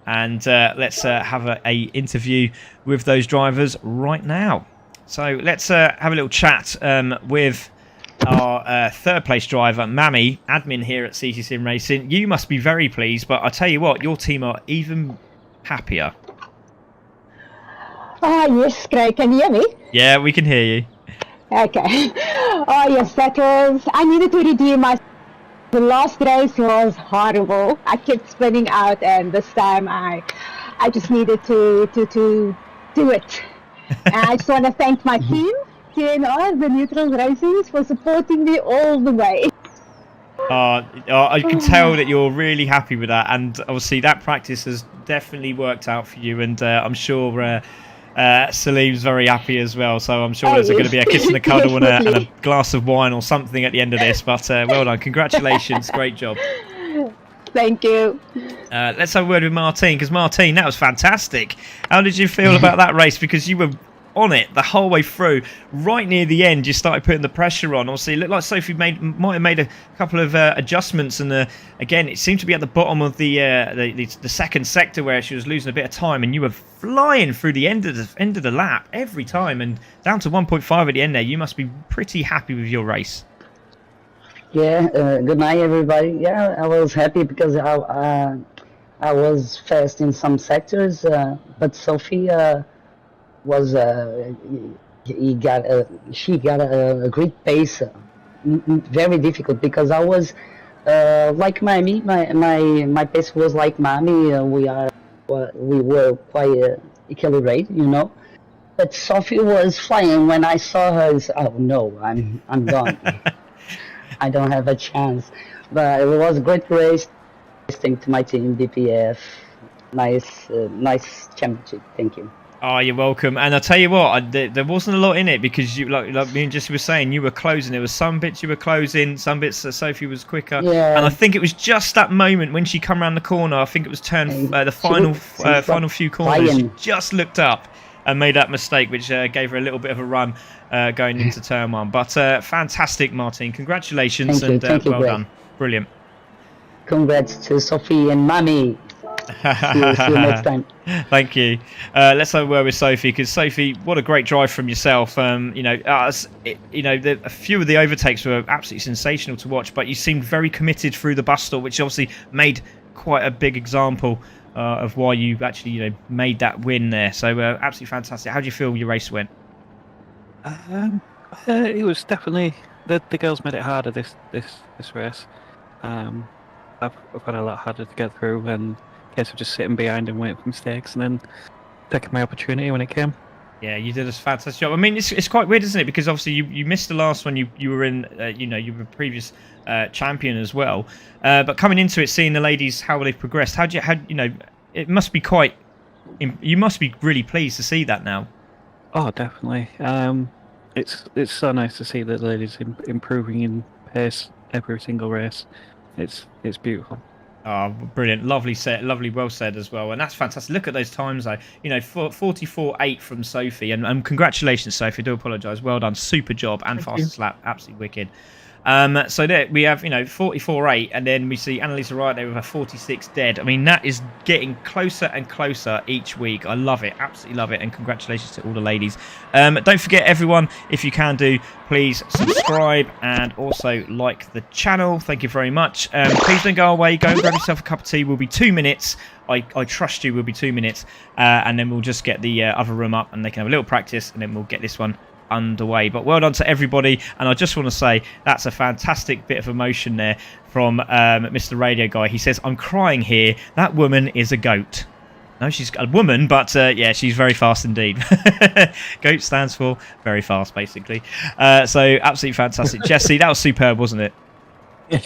And let's have a interview with those drivers right now. So let's have a little chat with our third place driver, Mammy, admin here at CC Sim Racing. You must be very pleased. But I tell you what, your team are even happier. Yes, great. Can you hear me? Yeah, we can hear you. Okay. Oh, yes, that was... I needed to redeem myself. The last race was horrible. I kept spinning out, and this time I just needed to do it. And I just want to thank my team, TNR, the Neutral Racing, for supporting me all the way. I can tell that you're really happy with that, and obviously that practice has definitely worked out for you, and I'm sure... Salim's very happy as well, so I'm sure there's going to be a kiss and a cuddle and a glass of wine or something at the end of this, but well done, congratulations, great job. Thank you. Let's have a word with MARTN, because MARTN, that was fantastic. How did you feel about that race? Because you were on it the whole way through. Right near the end, you started putting the pressure on. Obviously, it looked like Sophie might have made a couple of adjustments, and again, it seemed to be at the bottom of the second sector where she was losing a bit of time, and you were flying through the end of the lap every time, and down to 1.5 at the end there. You must be pretty happy with your race. Yeah. Good night, everybody. Yeah, I was happy because I was fast in some sectors, but Sophie. She got a great pace, very difficult because I was like Mammy. My pace was like Mammy. We were quite equilibrated, you know. But Sophie was flying. When I saw her, I said, oh no, I'm gone. I don't have a chance. But it was a great race. Thanks to my team, DPF. Nice championship. Thank you. Oh, you're welcome. And I'll tell you what, there wasn't a lot in it because you, like me and Jesse were saying, you were closing. There was some bits you were closing, some bits Sophie was quicker. Yeah. And I think it was just that moment when she come around the corner. I think it was the final few corners. She just looked up and made that mistake, which gave her a little bit of a run going into turn one. But fantastic, MARTN. Congratulations. Thank you, well done. Brilliant. Congrats to Sophie and Mammy. See you next time. Thank you. Let's have a word with Sophie, because Sophie, what a great drive from yourself. A few of the overtakes were absolutely sensational to watch, but you seemed very committed through the bus stop, which obviously made quite a big example of why you actually made that win there. So absolutely fantastic. How do you feel your race went? It was definitely the girls made it harder this race. I've got a lot harder to get through, and case of just sitting behind and waiting for mistakes, and then taking my opportunity when it came. Yeah, you did a fantastic job. I mean, it's quite weird, isn't it? Because obviously you missed the last one. You were in, you were a previous champion as well. But coming into it, seeing the ladies how they've progressed, it must be quite. You must be really pleased to see that now. Oh, definitely. It's so nice to see that the ladies improving in pace every single race. It's beautiful. Oh, brilliant. Lovely set. Lovely. Well said as well. And that's fantastic. Look at those times, though. 44.8 from Sophie. And congratulations, Sophie. I do apologise. Well done. Super job. And fastest lap. Absolutely wicked. So there we have, 44.8. And then we see Annalisa right there with a 46 dead. I mean, that is getting closer and closer each week. I love it. Absolutely love it. And congratulations to all the ladies. Don't forget, everyone, if you can do, please subscribe and also like the channel. Thank you very much. Please don't go away. Go and grab yourself a cup of tea. We'll be 2 minutes. I trust you. We'll be 2 minutes. And then we'll just get the other room up and they can have a little practice. And then we'll get this one underway. But well done to everybody. And I just want to say that's a fantastic bit of emotion there from Mr. Radio Guy. He says, I'm crying here. That woman is a goat. No, she's a woman, but yeah, she's very fast indeed. GOAT stands for very fast, basically. So absolutely fantastic. Jesse, that was superb, wasn't it?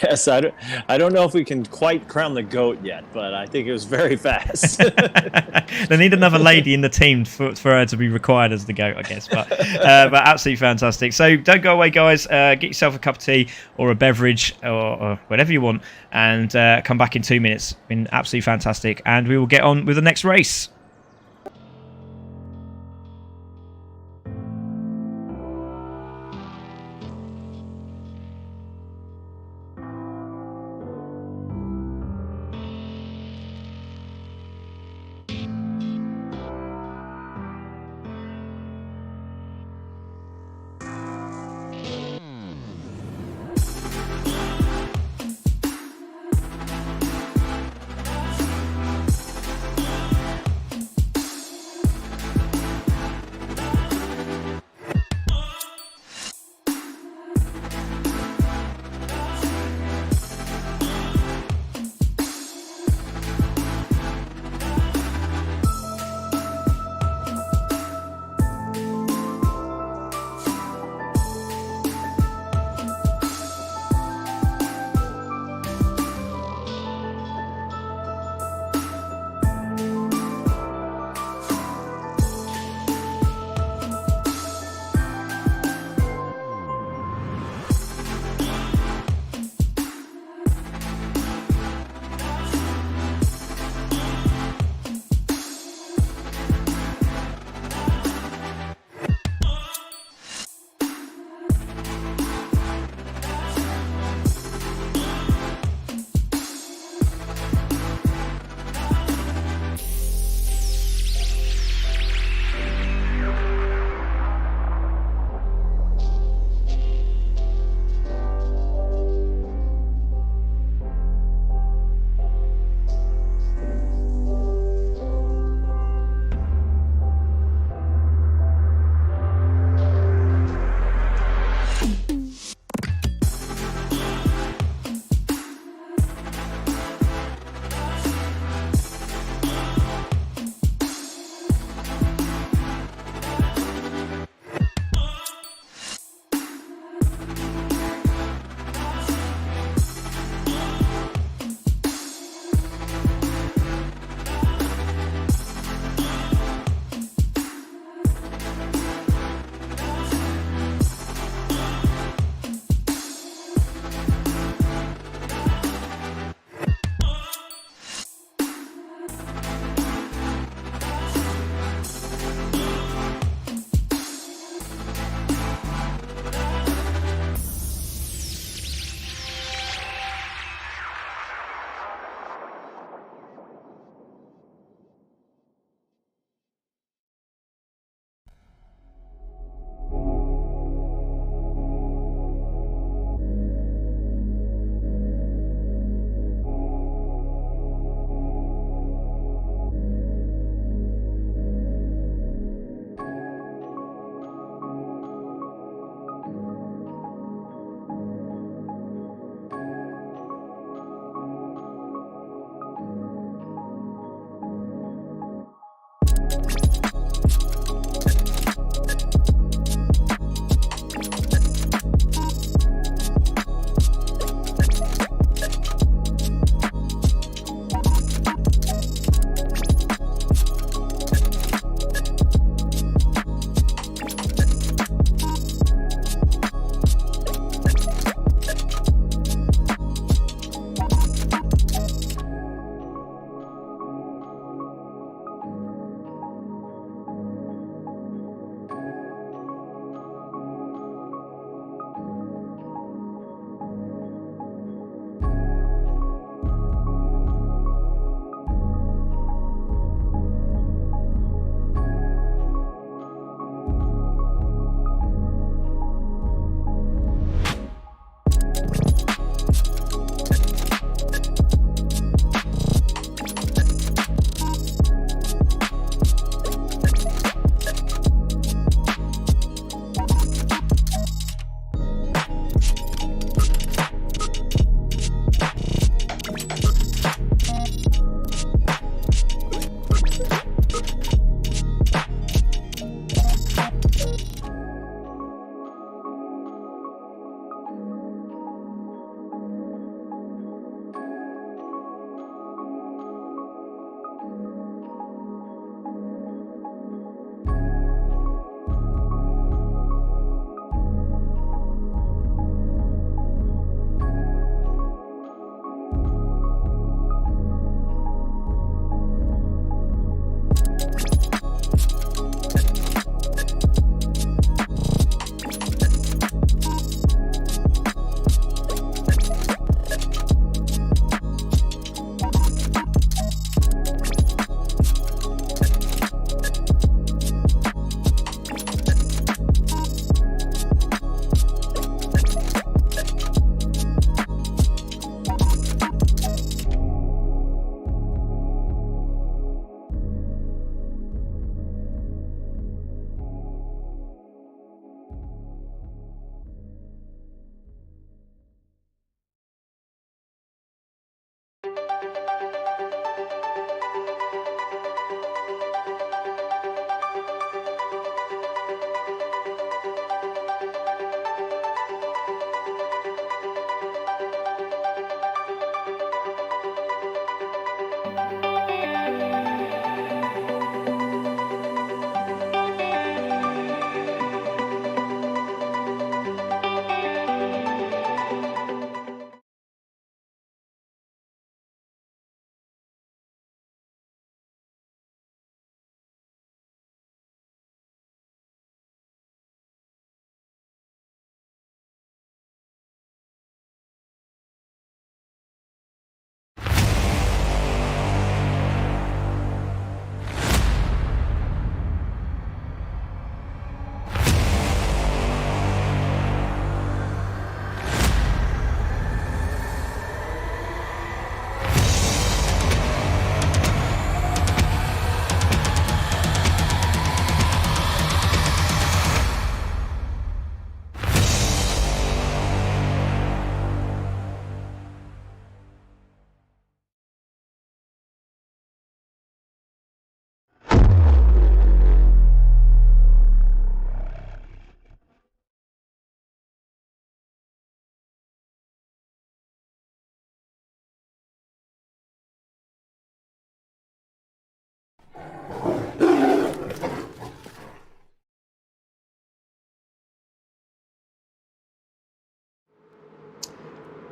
Yes, I don't know if we can quite crown the GOAT yet, but I think it was very fast. They need another lady in the team for her to be required as the GOAT, I guess. But absolutely fantastic. So don't go away, guys. Get yourself a cup of tea or a beverage or whatever you want and come back in 2 minutes. Been absolutely fantastic. And we will get on with the next race.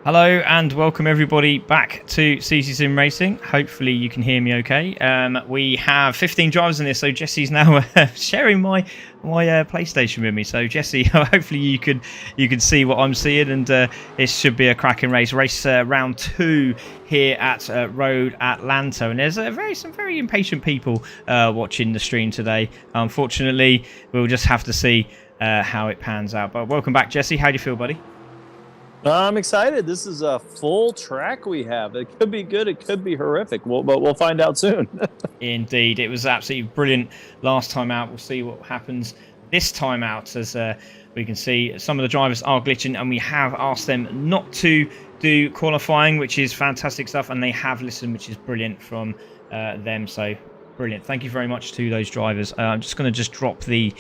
Hello and welcome everybody back to CC Sim Racing. Hopefully you can hear me okay. We have 15 drivers in this, so Jesse's now sharing my PlayStation with me. So Jesse, hopefully you can see what I'm seeing, and it should be a cracking race. Round 2 here at Road Atlanta, and there's some very impatient people watching the stream today. Unfortunately, we'll just have to see how it pans out. But welcome back, Jesse. How do you feel, buddy? I'm excited. This is a full track we have. It could be good. It could be horrific. But we'll find out soon. Indeed. It was absolutely brilliant last time out. We'll see what happens this time out. As we can see, some of the drivers are glitching, and we have asked them not to do qualifying, which is fantastic stuff. And they have listened, which is brilliant from them. So brilliant. Thank you very much to those drivers. I'm just going to drop the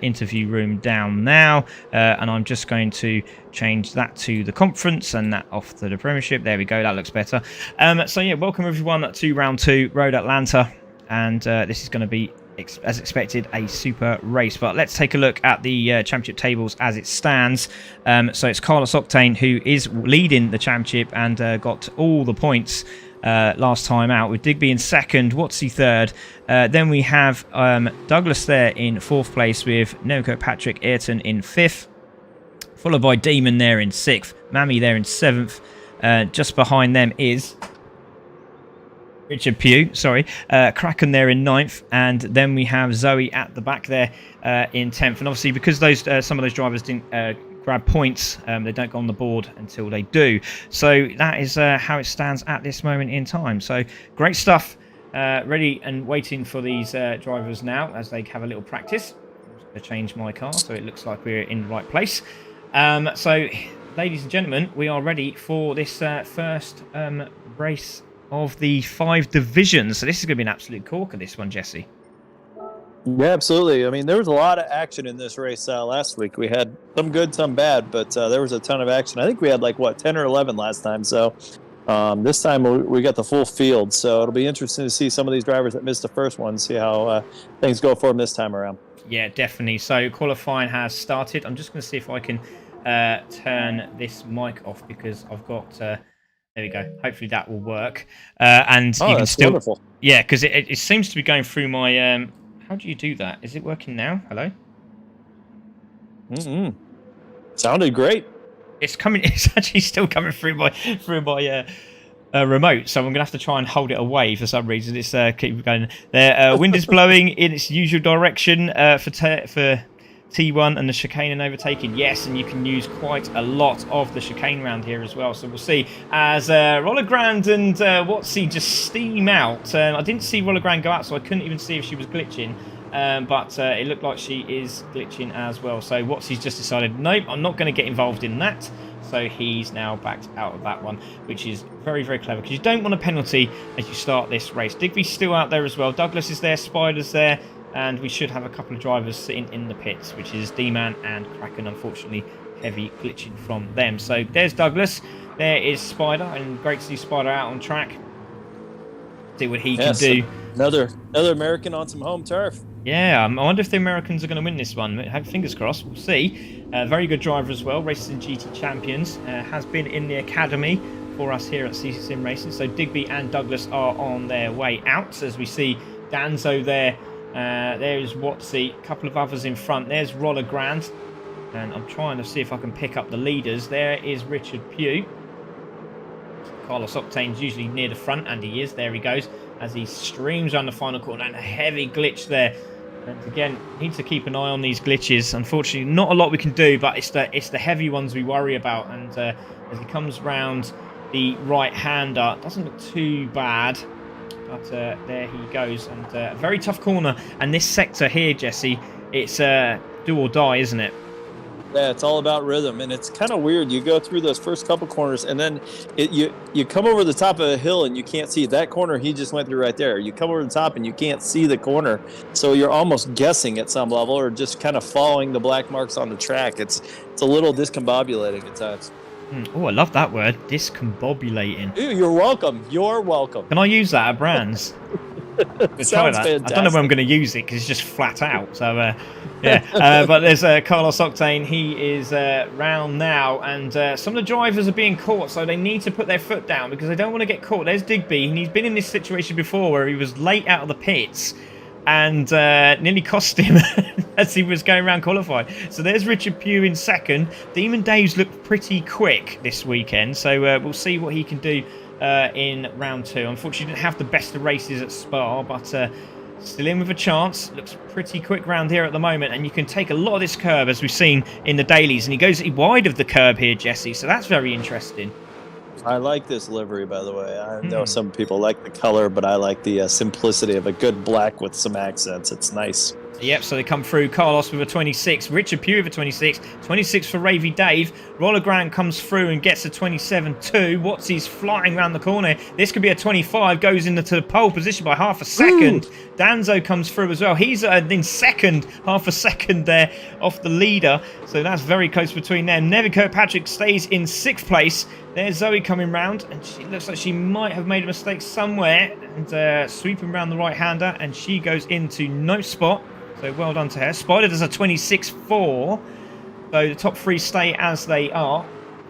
interview room down now, and I'm just going to change that to the conference and that off to the Premiership. There we go, that looks better. So yeah, welcome everyone to round 2 Road Atlanta, and this is going to be, as expected, a super race. But let's take a look at the championship tables as it stands. So it's Carlos Octane who is leading the championship and got all the points last time out, with Digby in second, Watsy third. Then we have Douglas there in 4th place, with Nemco Patrick Ayrton in 5th, followed by Demon there in 6th, Mammy there in 7th. Just behind them is Richard Pugh, Kraken there in 9th, and then we have Zoe at the back there in 10th. And obviously, because those some of those drivers didn't grab points, they don't go on the board until they do. So that is how it stands at this moment in time. So great stuff. Ready and waiting for these drivers now as they have a little practice. I'm just going to change my car so it looks like we're in the right place. So ladies and gentlemen, we are ready for this first race of the 5 divisions. So this is going to be an absolute corker, this one, Jesse. Yeah, absolutely. I mean, there was a lot of action in this race last week. We had some good, some bad, but there was a ton of action. I think we had 10 or 11 last time. So this time we got the full field. So it'll be interesting to see some of these drivers that missed the first one, see how things go for them this time around. Yeah, definitely. So qualifying has started. I'm just going to see if I can turn this mic off, because I've got... there we go. Hopefully that will work. And you can still... Wonderful. Yeah, because it seems to be going through my... How do you do that? Is it working now? Hello? Sounded great. It's coming. It's actually still coming through my remote. So I'm gonna have to try and hold it away for some reason. It's keep going. The wind is blowing in its usual direction for T1 and the chicane and overtaking. Yes, and you can use quite a lot of the chicane round here as well. So we'll see as Rollergrand and Watsy just steam out. I didn't see Rollergrand go out, so I couldn't even see if she was glitching. But it looked like she is glitching as well. So Watsy's just decided, nope, I'm not going to get involved in that. So he's now backed out of that one, which is very, very clever, because you don't want a penalty as you start this race. Digby's still out there as well. Douglas is there. Spider's there. And we should have a couple of drivers sitting in the pits, which is D-Man and Kraken. Unfortunately, heavy glitching from them. So there's Douglas. There is Spider, and great to see Spider out on track. See what he can do. Another American on some home turf. Yeah, I wonder if the Americans are going to win this one. Fingers crossed. We'll see. Very good driver as well. Races in GT Champions. Has been in the academy for us here at CC Sim Racing. So Digby and Douglas are on their way out. As we see Danzo there. There's Watsy, a couple of others in front. There's Roller Grand, and I'm trying to see if I can pick up the leaders. There is Richard Pugh. Carlos Octane's usually near the front, and he is. There he goes as he streams around the final corner, and a heavy glitch there. And again, need to keep an eye on these glitches. Unfortunately, not a lot we can do, but it's the heavy ones we worry about. And as he comes round the right-hander, doesn't look too bad. But there he goes, and a very tough corner. And this sector here, Jesse, it's do or die, isn't it? Yeah, it's all about rhythm, and it's kind of weird. You go through those first couple corners, and then you come over the top of a hill, and you can't see that corner he just went through right there. You come over the top, and you can't see the corner, so you're almost guessing at some level, or just kind of following the black marks on the track. It's a little discombobulating at times. Oh, I love that word, discombobulating. Ew, you're welcome. You're welcome. Can I use that at Brands? Try Sounds that. fantastic. I don't know where I'm going to use it because it's just flat out. So yeah, but there's Carlos Octane. He is round now, and some of the drivers are being caught, so they need to put their foot down because they don't want to get caught. There's Digby, and he's been in this situation before where he was late out of the pits and nearly cost him as he was going around qualifying. So there's Richard Pugh in second. Demon Dave's looked pretty quick this weekend, so we'll see what he can do in round 2. Unfortunately, didn't have the best of races at Spa, but still in with a chance. Looks pretty quick round here at the moment, and you can take a lot of this curb as we've seen in the dailies, and he goes wide of the curb here, Jesse, so that's very interesting. I like this livery, by the way. I know some people like the color, but I like the simplicity of a good black with some accents. It's nice. Yep, so they come through. Carlos with a 26, Richard Pugh with a 26, 26 for Ravy Dave. Roller Grant comes through and gets a 27-2. Watsy's flying around the corner. This could be a 25, goes into the pole position by half a second. Ooh. Danzo comes through as well. He's in second, half a second there off the leader. So that's very close between them. Nevi Kirkpatrick stays in 6th place. There's Zoe coming round, and she looks like she might have made a mistake somewhere. And sweeping around the right-hander, and she goes into no spot. So well done to her. Spider does a 26-4. So the top 3 stay as they are.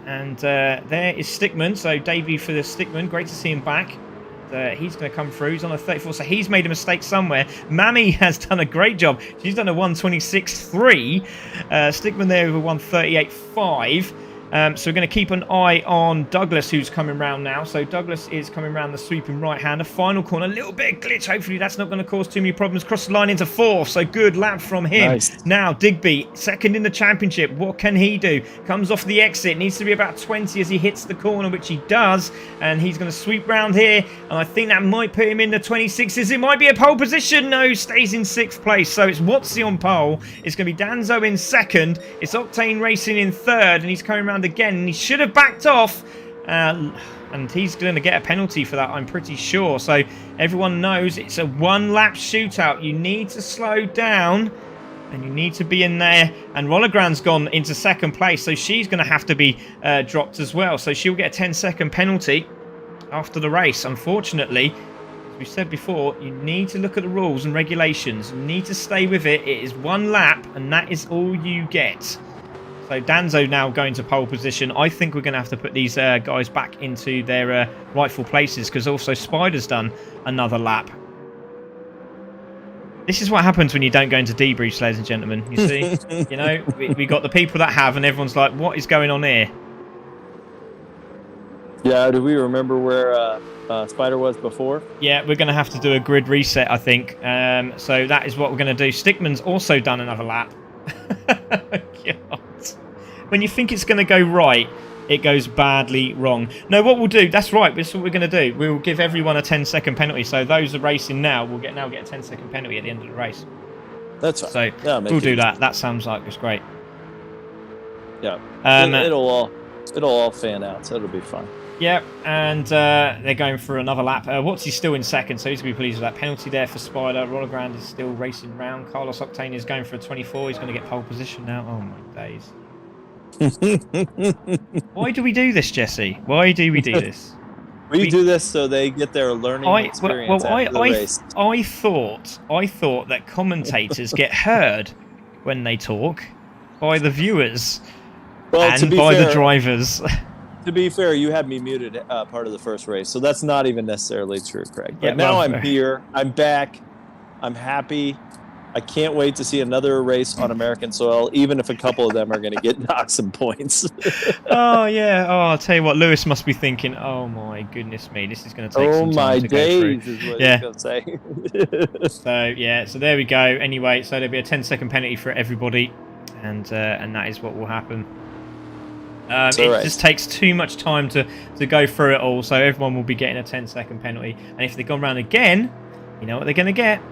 And there is Stickman. So Davey for the Stickman. Great to see him back. He's going to come through. He's on a 34. So he's made a mistake somewhere. Mammy has done a great job. She's done a 126-3. Stickman there with a 138-5. So we're going to keep an eye on Douglas, who's coming round now. So Douglas is coming round the sweeping right-hander. Final corner, a little bit of glitch. Hopefully that's not going to cause too many problems. Cross the line into 4th, so good lap from him. Nice. Now Digby, second in the championship. What can he do? Comes off the exit. Needs to be about 20 as he hits the corner, which he does. And he's going to sweep round here. And I think that might put him in the 26s. It might be a pole position. No, stays in 6th place. So it's Watsy on pole. It's going to be Danzo in 2nd. It's Octane Racing in 3rd. And he's coming around again, and he should have backed off, and he's going to get a penalty for that, I'm pretty sure. So everyone knows it's a 1-lap shootout. You need to slow down, and you need to be in there. And Rollergrand's gone into 2nd place, so she's going to have to be dropped as well. So she'll get a 10-second penalty after the race. Unfortunately, as we said before, you need to look at the rules and regulations. You need to stay with it. It is 1 lap, and that is all you get. So Danzo now going to pole position. I think we're going to have to put these guys back into their rightful places, because also Spider's done another lap. This is what happens when you don't go into debriefs, ladies and gentlemen. You see, you know, we got the people that have, and everyone's like, what is going on here? Yeah, do we remember where Spider was before? Yeah, we're going to have to do a grid reset, I think. So that is what we're going to do. Stickman's also done another lap. God. When you think it's going to go right, it goes badly wrong. No, what we'll do, that's right, that's what we're going to do. We'll give everyone a 10-second penalty. So those are racing now will get a 10-second penalty at the end of the race. That's right. So yeah, we'll do that. That sounds like it's great. Yeah. It'll all fan out, so it'll be fun. Yep, and they're going for another lap. Watsy's still in 2nd, so he's going to be pleased with that. Penalty there for Spider. Rollergrand is still racing round. Carlos Octane is going for a 24. He's going to get pole position now. Oh, my days. Why do we do this, Jesse? Why do we do this? We do this so they get their learning experience after the race. I thought that commentators get heard when they talk by the viewers and by the drivers. To be fair, you had me muted part of the first race, so that's not even necessarily true, Craig. But yeah, now I'm here. I'm back. I'm happy. I can't wait to see another race on American soil, even if a couple of them are going to get knocked some points. Oh, yeah. Oh, I'll tell you what, Lewis must be thinking, oh, my goodness me, this is going to take some time to go through. Oh, my days is what he's going to say. So, yeah, so there we go. Anyway, so there'll be a 10-second penalty for everybody, and that is what will happen. It just takes too much time to go through it all, so everyone will be getting a 10-second penalty. And if they've gone round again, you know what they're going to get?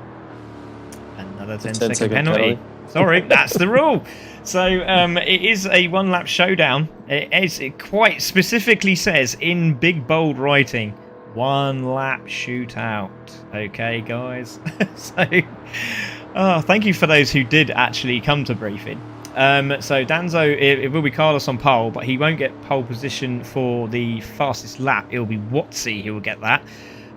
Another 10-second penalty. Sorry, that's the rule. So it is a 1-lap showdown. It quite specifically says in big bold writing, 1-lap shootout. Okay, guys. So, thank you for those who did actually come to briefing. So Danzo, it will be Carlos on pole, but he won't get pole position for the fastest lap. It will be Watsy who will get that.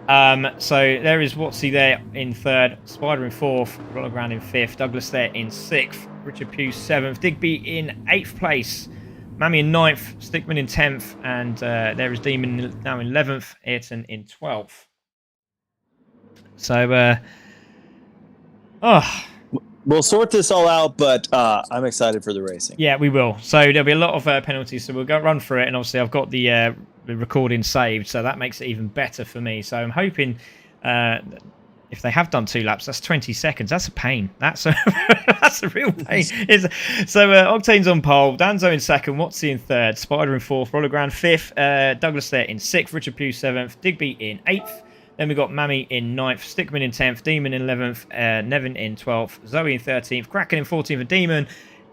So there is Watsy there in 3rd, Spider in 4th, Rollerground in 5th, Douglas there in 6th, Richard Pugh 7th, Digby in 8th place, Mammy in 9th, Stickman in 10th, and there is Demon now in 11th, Ayrton in 12th. So, we'll sort this all out, but I'm excited for the racing. yeah, we will. So there'll be a lot of penalties, so we'll go run through it, and obviously I've got the recording saved, so that makes it even better for me. So I'm hoping if they have done 2 laps, that's 20 seconds. That's a pain. That's a that's a real pain. So Octane's on pole, Danzo in 2nd, Watsy in 3rd, Spider in 4th, Rollerground 5th, Douglas there in 6th, Richard Pugh 7th, Digby in 8th. Then we've got Mammy in 9th, Stickman in 10th, Demon in 11th, Nevin in 12th, Zoe in 13th, Kraken in 14th, and Demon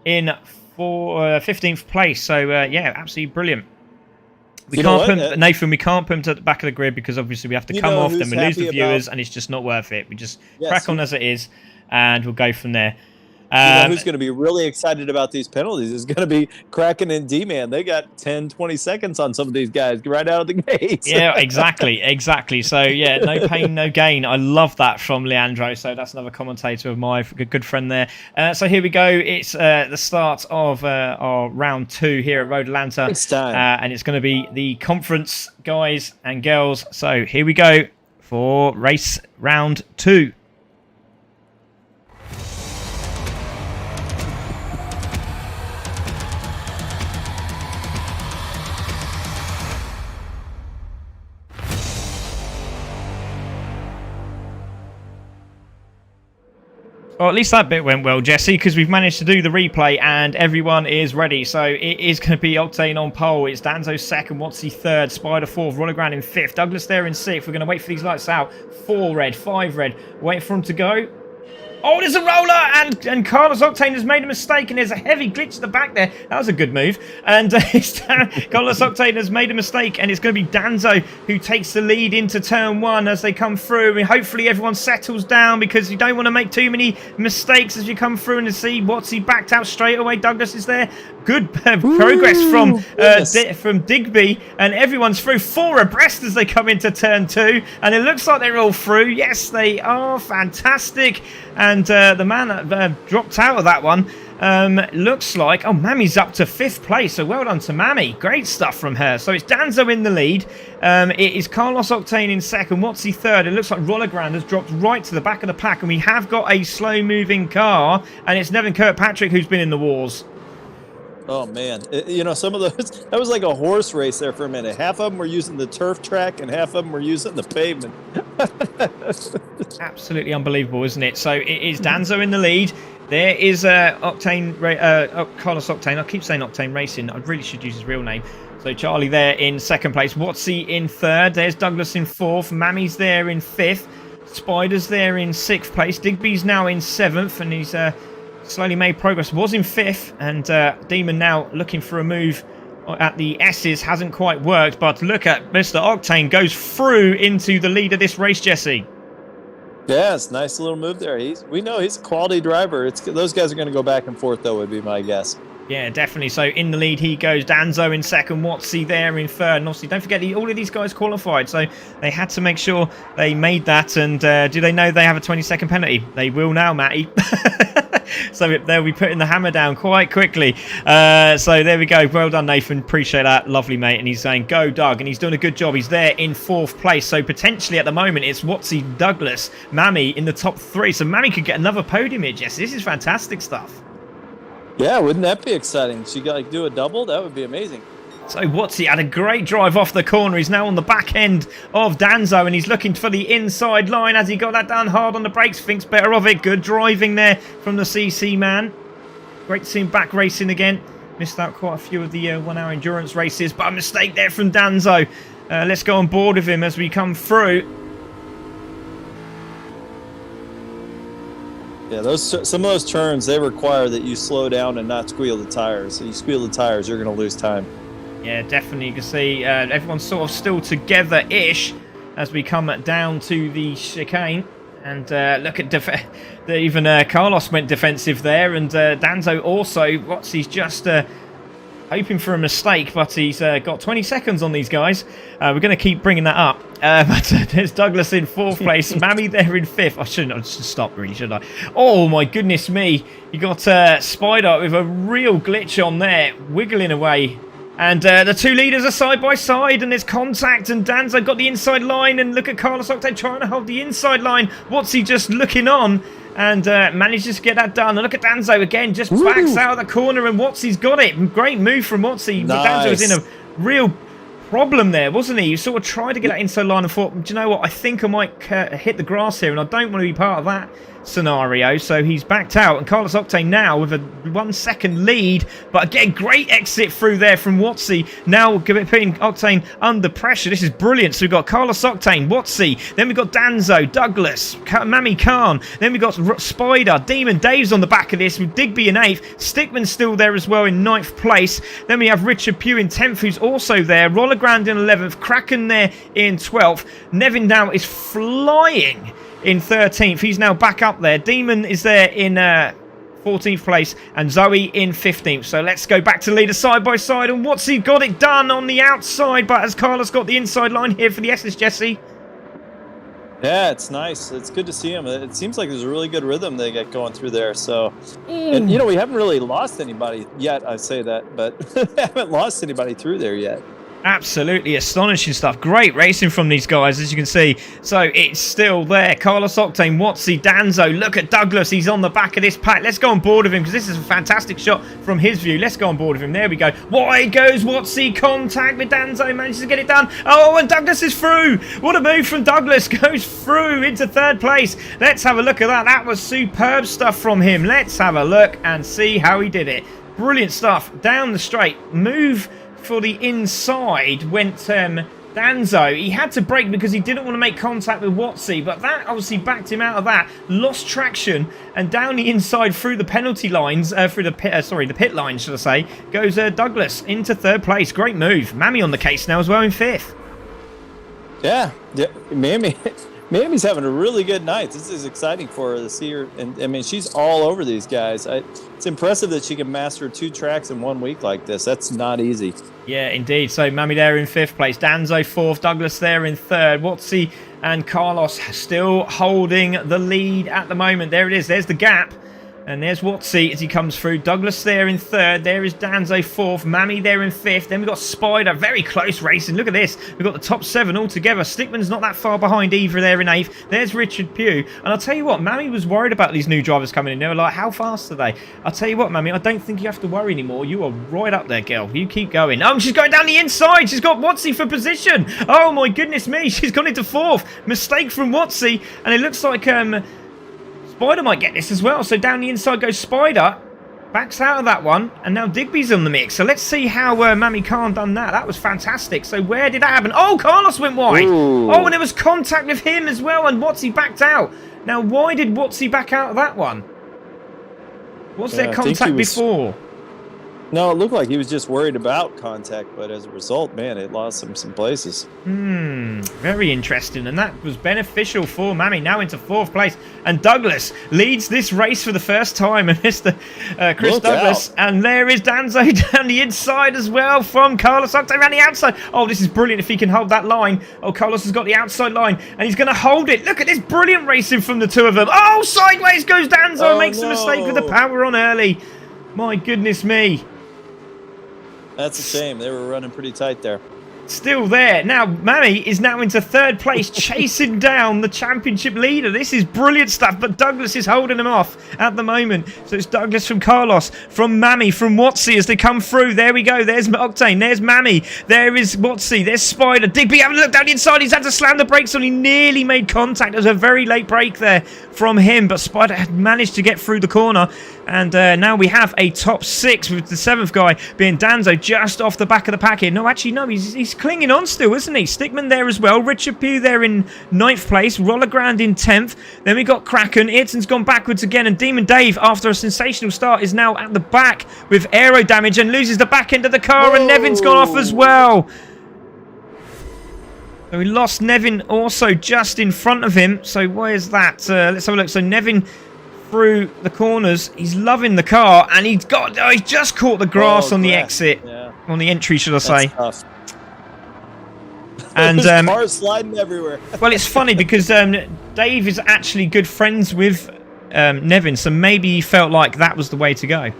in 15th place. So, yeah, absolutely brilliant. We can't put Nathan, we can't put him to the back of the grid because obviously we have to come off, then we lose the viewers, and it's just not worth it. We just crack on as it is, and we'll go from there. Who's going to be really excited about these penalties is going to be Kraken and D-Man. They got 10, 20 seconds on some of these guys right out of the gates. Yeah, exactly. So, yeah, no pain, no gain. I love that from Leandro. So that's another commentator of mine, good friend there. So here we go. It's the start of our round 2 here at Road Atlanta. It's time. And it's going to be the conference guys and girls. So here we go for race round 2. Well, at least that bit went well, Jesse, because we've managed to do the replay and everyone is ready. So it is going to be Octane on pole. It's Danzo 2nd, Watsy 3rd, Spider 4th, Rollerground in 5th, Douglas there in 6th. We're going to wait for these lights out. 4 red, 5 red. Wait for them to go. Oh, there's a roller, and Carlos Octane has made a mistake, and there's a heavy glitch at the back there. That was a good move. And Carlos Octane has made a mistake, and it's going to be Danzo who takes the lead into turn 1 as they come through. And hopefully everyone settles down because you don't want to make too many mistakes as you come through and see Watsy backed out straight away. Douglas is there. Good progress from Digby, and everyone's through 4 abreast as they come into turn 2, and it looks like they're all through. Yes, they are. Fantastic. And the man that dropped out of that one looks like... Oh, Mammy's up to 5th place, so well done to Mammy. Great stuff from her. So it's Danzo in the lead. It is Carlos Octane in 2nd, Watsy 3rd. It looks like Rollerground has dropped right to the back of the pack, and we have got a slow-moving car, and it's Nevin Kirkpatrick who's been in the wars. Oh, man. Some of those... That was like a horse race there for a minute. Half of them were using the turf track, and half of them were using the pavement. Absolutely unbelievable, isn't it? So it is Danzo in the lead. There is Carlos Octane. I keep saying Octane Racing. I really should use his real name. So Charlie there in 2nd place. Watsy in 3rd. There's Douglas in 4th. Mammy's there in 5th. Spider's there in 6th place. Digby's now in 7th, and he's slowly made progress. Was in 5th, and Demon now looking for a move at the S's. Hasn't quite worked, but look at Mr. Octane goes through into the lead of this race, Jesse. Yes, nice little move there. We know he's a quality driver. Those guys are going to go back and forth, though, would be my guess. Yeah, definitely. So in the lead he goes. Danzo in 2nd, Watsy there in 3rd. And obviously, don't forget, all of these guys qualified. So they had to make sure they made that. And do they know they have a 20-second penalty? They will now, Matty. So they'll be putting the hammer down quite quickly. So there we go. Well done, Nathan. Appreciate that. Lovely, mate. And he's saying, go, Doug. And he's doing a good job. He's there in 4th place. So potentially at the moment, it's Watsy, Douglas, Mammy in the top 3. So Mammy could get another podium here, Jess. This is fantastic stuff. Yeah, wouldn't that be exciting? She got do a double? That would be amazing. So Watsy had a great drive off the corner. He's now on the back end of Danzo, and he's looking for the inside line. As he got that down hard on the brakes, thinks better of it. Good driving there from the CC man. Great to see him back racing again. Missed out quite a few of the 1-hour endurance races, but a mistake there from Danzo. Let's go on board with him as we come through. Yeah, some of those turns, they require that you slow down and not squeal the tires. So you squeal the tires, you're going to lose time. Yeah, definitely. You can see everyone's sort of still together-ish as we come down to the chicane. And look at even Carlos went defensive there, and Danzo also. Watsy's just hoping for a mistake, but he's got 20 seconds on these guys. We're going to keep bringing that up. But there's Douglas in 4th place. Mammy there in 5th. I should stop, really, should I? Oh, my goodness me. You got Spider with a real glitch on there, wiggling away. And the two leaders are side by side, and there's contact, and Danzo got the inside line, and look at Carlos Octane trying to hold the inside line. What's he just looking on? And manages to get that done. And look at Danzo again, just backs out of the corner, and Watsy's got it. Great move from Watsy. Nice. Danzo was in a real problem there, wasn't he? You sort of tried to get that inside line and thought, do you know what? I think I might hit the grass here, and I don't want to be part of that scenario. So he's backed out, and Carlos Octane now with a 1 second lead, but again, great exit through there from Watsy. Now putting Octane under pressure. This is brilliant. So we've got Carlos Octane, Watsy, then we've got Danzo, Douglas, Mammy Khan, then we've got Spider, Demon Dave's on the back of this with Digby in 8th, Stickman's still there as well in 9th place. Then we have Richard Pugh in 10th, who's also there, Rollergrand in 11th, Kraken there in 12th. Nevin now is flying in 13th. He's now back up there. Demon is there in 14th place, and Zoe in 15th. So let's go back to leader side by side, and what's he got it done on the outside, but has Carlos got the inside line here for the S's, Jesse? Yeah, it's nice. It's good to see him. It seems like there's a really good rhythm they get going through there. So, and you know, we haven't really lost anybody yet. I say that, but haven't lost anybody through there yet. Absolutely astonishing stuff. Great racing from these guys, as you can see. So it's still there. Carlos Octane, Watsy, Danzo. Look at Douglas. He's on the back of this pack. Let's go on board with him, because this is a fantastic shot from his view. Let's go on board with him. There we go. Wide goes Watsy. Contact with Danzo. Manages to get it done. Oh, and Douglas is through. What a move from Douglas. Goes through into 3rd place. Let's have a look at that. That was superb stuff from him. Let's have a look and see how he did it. Brilliant stuff. Down the straight. Move for the inside went Danzo. He had to brake because he didn't want to make contact with Watsy, but that obviously backed him out of that. Lost traction, and down the inside through the penalty lines, through the pit, the pit lines, should I say, goes Douglas into 3rd place. Great move. Mammy on the case now as well in 5th. Yeah, Mammy's having a really good night. This is exciting for her to see her, and I mean, she's all over these guys. It's impressive that she can master 2 tracks in 1 week like this. That's not easy. Yeah, indeed. So Mammy there in 5th place, Danzo 4th, Douglas there in 3rd, Watsy and Carlos still holding the lead at the moment. There it is. There's the gap. And there's Watsy as he comes through. Douglas there in 3rd. There is Danzo 4th. Mammy there in 5th. Then we've got Spider. Very close racing. Look at this. We've got the top 7 all together. Stickman's not that far behind either there in 8th. There's Richard Pugh. And I'll tell you what, Mammy was worried about these new drivers coming in. They were like, how fast are they? I'll tell you what, Mammy, I don't think you have to worry anymore. You are right up there, girl. You keep going. Oh, she's going down the inside. She's got Watsy for position. Oh, my goodness me. She's gone into 4th. Mistake from Watsy. And it looks like Spider might get this as well. So down the inside goes Spider. Backs out of that one. And now Digby's on the mix. So let's see how Mammy Khan done that. That was fantastic. So where did that happen? Oh, Carlos went wide. Ooh. Oh, and there was contact with him as well. And Watsy backed out. Now, why did Watsy back out of that one? Was there contact before? No, it looked like he was just worried about contact, but as a result, man, it lost him some places. Very interesting, and that was beneficial for Mammy. Now into 4th place, and Douglas leads this race for the first time, and Mr. Chris Douglas, and there is Danzo down the inside as well from Carlos Octane around the outside. Oh, this is brilliant if he can hold that line. Oh, Carlos has got the outside line, and he's going to hold it. Look at this brilliant racing from the two of them. Oh, sideways goes Danzo, makes a mistake with the power on early. My goodness me. That's a shame. They were running pretty tight there. Still there. Now, Mammy is now into 3rd place, chasing down the championship leader. This is brilliant stuff, but Douglas is holding him off at the moment. So it's Douglas from Carlos, from Mammy, from Watsy as they come through. There we go. There's Octane. There's Mammy. There is Watsy. There's Spider. Digby having a look down the inside. He's had to slam the brakes on. He nearly made contact. There was a very late break there from him, but Spider had managed to get through the corner. And now we have a top 6 with the 7th guy being Danzo just off the back of the pack here. No, actually, no, he's clinging on still, isn't he? Stickman there as well. Richard Pugh there in 9th place. Rollergrand in 10th. Then we got Kraken. Ayrton's gone backwards again. And Demon Dave, after a sensational start, is now at the back with aero damage and loses the back end of the car. Whoa. And Nevin's gone off as well. So we lost Nevin also just in front of him. So where's that? Let's have a look. So Nevin through the corners. He's loving the car, and he's just caught the grass on the exit, on the entry, should I say? Tough. And cars sliding everywhere. well, it's funny because Dave is actually good friends with Nevin, so maybe he felt like that was the way to go.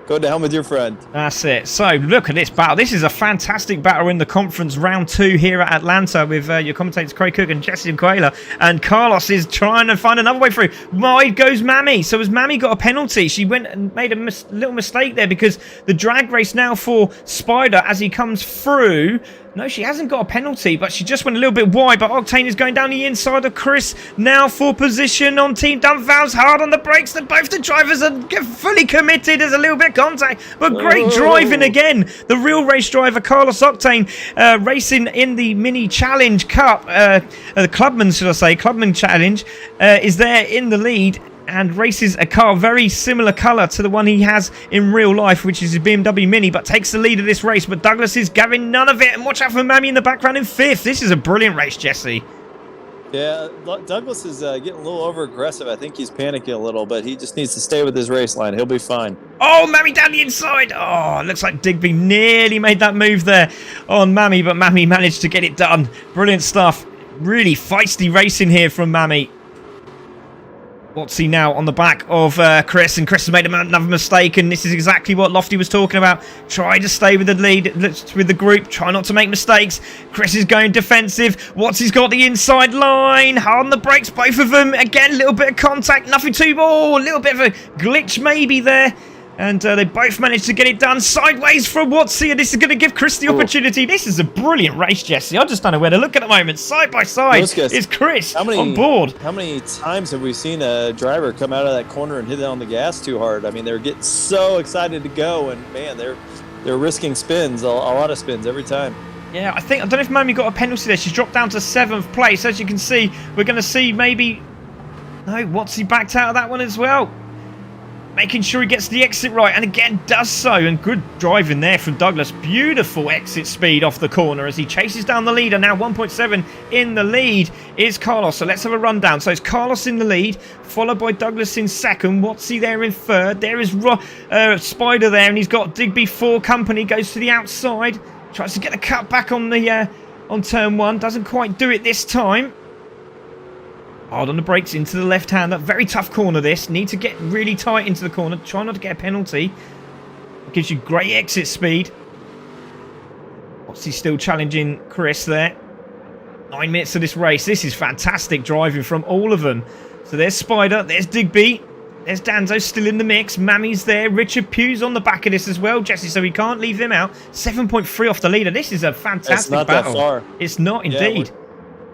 Go down with your friend. That's it. So look at this battle. This is a fantastic battle in the conference round 2 here at Atlanta with your commentators Craig Cook and Jesse and Quayla. And Carlos is trying to find another way through. Wide goes Mammy. So has Mammy got a penalty? She went and made a little mistake there because the drag race now for Spider as he comes through. No, she hasn't got a penalty, but she just went a little bit wide. But Octane is going down the inside of Chris. Now for position on Team Dunval's hard on the brakes. Both the drivers are fully committed. There's a little bit of contact, but great driving again. The real race driver, Carlos Octane, racing in the Mini Challenge Cup. The Clubman, should I say, Clubman Challenge, is there in the lead. And races a car very similar colour to the one he has in real life, which is his BMW Mini, but takes the lead of this race. But Douglas is having none of it. And watch out for Mammy in the background in 5th. This is a brilliant race, Jesse. Yeah, Douglas is getting a little over-aggressive. I think he's panicking a little, but he just needs to stay with his race line. He'll be fine. Oh, Mammy down the inside. Oh, it looks like Digby nearly made that move there on Mammy, but Mammy managed to get it done. Brilliant stuff. Really feisty racing here from Mammy. What's he now on the back of Chris, and Chris has made another mistake, and this is exactly what Lofty was talking about. Try to stay with the lead, with the group, try not to make mistakes. Chris is going defensive. He's got the inside line, hard on the brakes, both of them. Again, a little bit of contact, nothing too, a little bit of a glitch maybe there. And they both managed to get it done sideways from Watsy, and this is going to give Chris the opportunity. This is a brilliant race, Jesse. I just don't know where to look at the moment. Side by side is Chris on board. How many times have we seen a driver come out of that corner and hit it on the gas too hard? I mean, they're getting so excited to go, and man, they're risking spins, a lot of spins every time. Yeah, I don't know if Mammy got a penalty there. She's dropped down to 7th place. As you can see, we're going to see maybe... No, Watsy backed out of that one as well. Making sure he gets the exit right, and again does so. And good driving there from Douglas. Beautiful exit speed off the corner as he chases down the leader. Now 1.7 in the lead is Carlos. So let's have a rundown. So it's Carlos in the lead, followed by Douglas in 2nd. Watsy there in 3rd. There is Spider there, and he's got Digby 4 company. Goes to the outside. Tries to get a cut back on the on turn 1. Doesn't quite do it this time. Hard on the brakes into the left hand. Very tough corner this. Need to get really tight into the corner. Try not to get a penalty. It gives you great exit speed. What's he still challenging Chris there? 9 minutes of this race. This is fantastic driving from all of them. So there's Spider. There's Digby. There's Danzo still in the mix. Mammy's there. Richard Pugh's on the back of this as well, Jesse, so we can't leave him out. 7.3 off the leader. This is a fantastic battle. It's not that far. It's not indeed.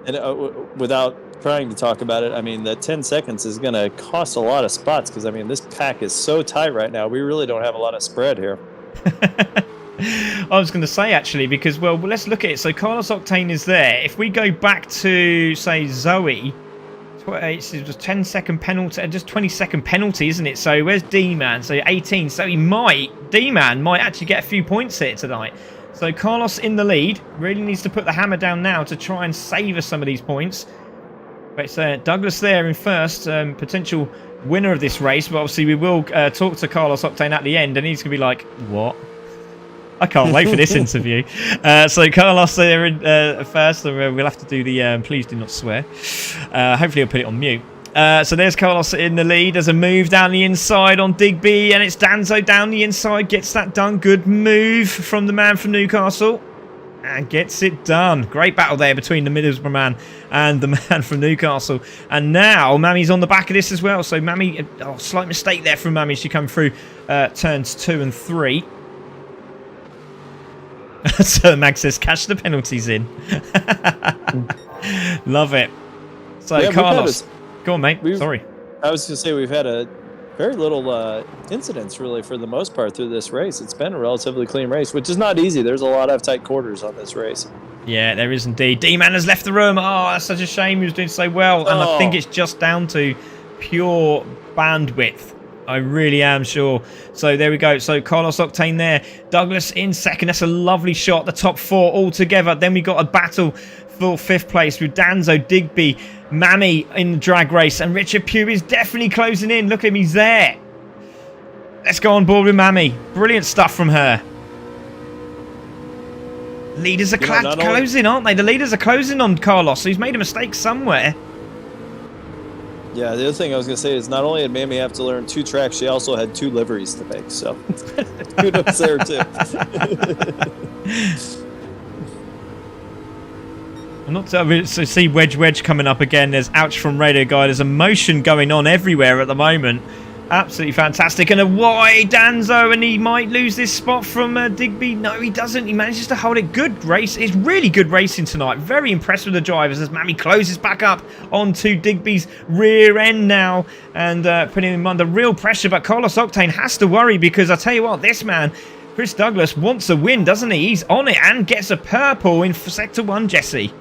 Yeah, and without trying to talk about it, I mean, the 10 seconds is going to cost a lot of spots because, I mean, this pack is so tight right now. We really don't have a lot of spread here. I was going to say, actually, because, well, let's look at it. So Carlos Octane is there. If we go back to, say, Zoe, it's just 10-second penalty, just 20-second penalty, isn't it? So where's D-Man? So 18. So D-Man might actually get a few points here tonight. So Carlos in the lead. Really needs to put the hammer down now to try and savour some of these points. But it's Douglas there in 1st, potential winner of this race. But obviously we will talk to Carlos Octane at the end, and he's going to be like, what? I can't wait for this interview. So Carlos there in 1st, and we'll have to do the please do not swear. Hopefully I'll put it on mute. So there's Carlos in the lead. There's a move down the inside on Digby, and it's Danzo down the inside. Gets that done. Good move from the man from Newcastle. And gets it done. Great battle there between the Middlesbrough man and the man from Newcastle. And now Mammy's on the back of this as well. So Mammy, slight mistake there from Mammy. She come through turns 2 and 3. So Mag says, cash the penalties in. Love it. So yeah, Carlos, go on, mate. Sorry. I was going to say we've had a very little incidents, really, for the most part through this race. It's been a relatively clean race, which is not easy. There's a lot of tight quarters on this race. Yeah, there is indeed. D-Man has left the room. Oh, that's such a shame. He was doing so well. And I think it's just down to pure bandwidth. I really am sure. So there we go. So Carlos Octane there. Douglas in 2nd. That's a lovely shot. The top 4 all together. Then we got a battle full 5th place with Danzo, Digby, Mammy in the drag race, and Richard Pugh is definitely closing in. Look at him, he's there. Let's go on board with Mammy. Brilliant stuff from her. Leaders are closing, aren't they? The leaders are closing on Carlos, so he's made a mistake somewhere. Yeah, the other thing I was going to say is not only did Mammy have to learn 2 tracks, she also had 2 liveries to make, so kudos there too. I'm not so see Wedge coming up again. There's ouch from Radio Guy. There's emotion going on everywhere at the moment. Absolutely fantastic. And a wide Danzo, and he might lose this spot from Digby. No, he doesn't. He manages to hold it. Good race. It's really good racing tonight. Very impressed with the drivers as Mammy closes back up onto Digby's rear end now and putting him under real pressure. But Carlos Octane has to worry because I tell you what, this man, Chris Douglas, wants a win, doesn't he? He's on it and gets a purple in Sector 1, Jesse.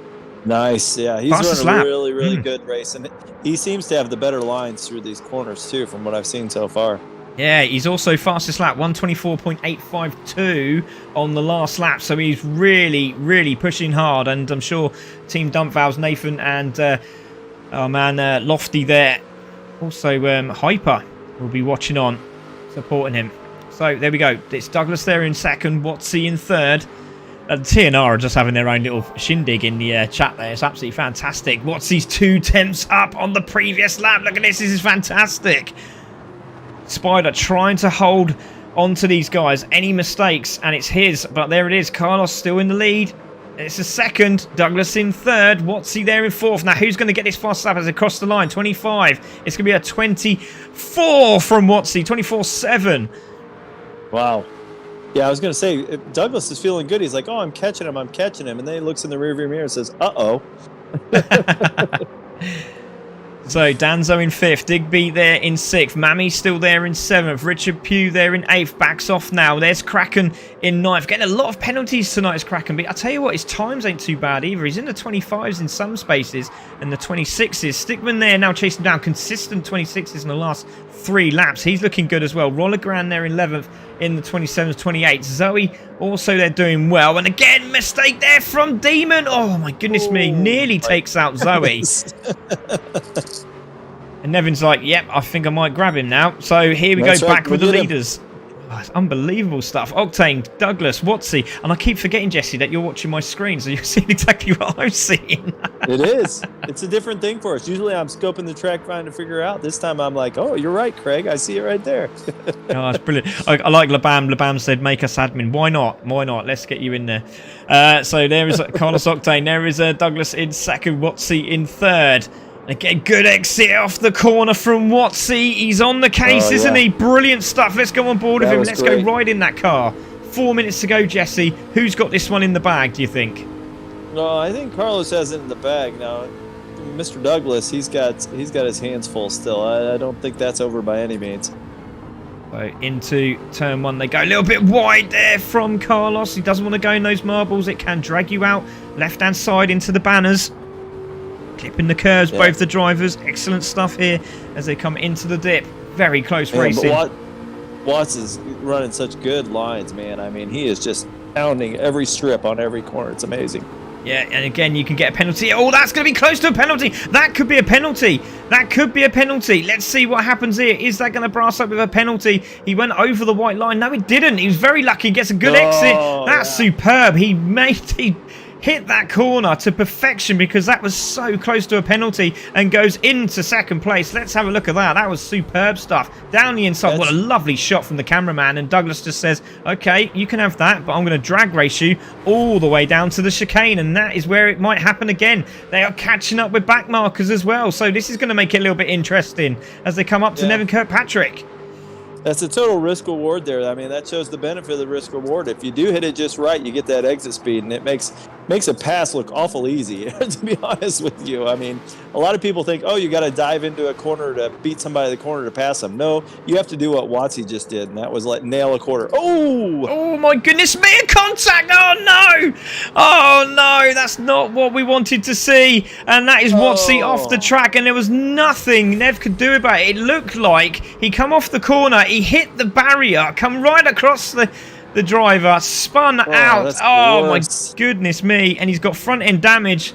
Nice, yeah. He's Fastest running a lap. really good race, and he seems to have the better lines through these corners too, from what I've seen so far. Yeah, he's also fastest lap, 124.852 on the last lap, so he's really pushing hard, and I'm sure Team Dump Valves, Nathan and our man Lofty there, also Hyper will be watching on, supporting him. So there we go. It's Douglas there in second, Watsy in third. TNR are just having their own little shindig in the chat there. It's absolutely fantastic. Watsy's 2 tenths up on the previous lap. Look at this. This is fantastic. Spider trying to hold on to these guys. Any mistakes, and it's his. But there it is. Carlos still in the lead. It's a second. Douglas in third. Watsy there in fourth. Now, who's going to get this fast lap as across the line? 25. It's going to be a 24 from Watsy. 24.7. Wow. Yeah, I was going to say, Douglas is feeling good. He's like, oh, I'm catching him. And then he looks in the rearview mirror and says, uh-oh. So, Danzo in 5th. Digby there in 6th. Mammy still there in 7th. Richard Pugh there in 8th. Backs off now. There's Kraken in 9th. Getting a lot of penalties tonight is Kraken. But I tell you what, his times ain't too bad either. He's in the 25s in some spaces and the 26s. Stickman there now chasing down consistent 26s in the last 3 laps. He's looking good as well. Rollergran there in 11th in the 27s, 28s. Zoe also they're doing well. And again, mistake there from Demon. Oh my goodness me. Nearly takes out Zoe. And Nevin's like, yep, I think I might grab him now. So here we go, back with the leaders. Oh, it's unbelievable stuff. Octane, Douglas, Watsy. And I keep forgetting, Jesse, that you're watching my screen, so you're seeing exactly what I'm seeing. It is. It's a different thing for us. Usually I'm scoping the track trying to figure out. This time I'm like, oh, you're right, Craig. I see it right there. Oh, that's brilliant. I like Labam. Labam said, make us admin. Why not? Why not? Let's get you in there. So there is Carlos Octane. There is Douglas in second. Watsy in third. Again, good exit off the corner from Watsy. He's on the case, isn't he? Brilliant stuff. Let's go on board with him. Let's go ride in that car. 4 minutes to go, Jesse. Who's got this one in the bag, do you think? No, I think Carlos has it in the bag now. Mr. Douglas, he's got his hands full still. I don't think that's over by any means. So into turn 1 they go. A little bit wide there from Carlos. He doesn't want to go in those marbles. It can drag you out. Left-hand side into the banners. Clipping the curves, both the drivers. Excellent stuff here as they come into the dip. Very close racing. But Watts is running such good lines, man. I mean, he is just pounding every strip on every corner. It's amazing. Yeah, and again, you can get a penalty. Oh, that's going to be close to a penalty. That could be a penalty. That could be a penalty. Let's see what happens here. Is that going to brass up with a penalty? He went over the white line. No, he didn't. He was very lucky. He gets a good exit. That's superb. He hit that corner to perfection because that was so close to a penalty and goes into second place. Let's have a look at that. That was superb stuff. Down the inside. What a lovely shot from the cameraman. And Douglas just says, okay, you can have that, but I'm going to drag race you all the way down to the chicane. And that is where it might happen again. They are catching up with back markers as well. So this is going to make it a little bit interesting as they come up to Nevin Kirkpatrick. That's a total risk reward there. I mean, that shows the benefit of the risk reward. If you do hit it just right, you get that exit speed, and it makes a pass look awful easy, to be honest with you. I mean, a lot of people think, oh, you got to dive into a corner to beat somebody in the corner to pass them. No, you have to do what Watsy just did, and that was like nail a quarter. Oh, my goodness me, a contact. Oh, no, that's not what we wanted to see. And that is Watsy off the track, and there was nothing Nev could do about it. It looked like he come off the corner, he hit the barrier, come right across the driver, spun out. Oh, my goodness me. And he's got front end damage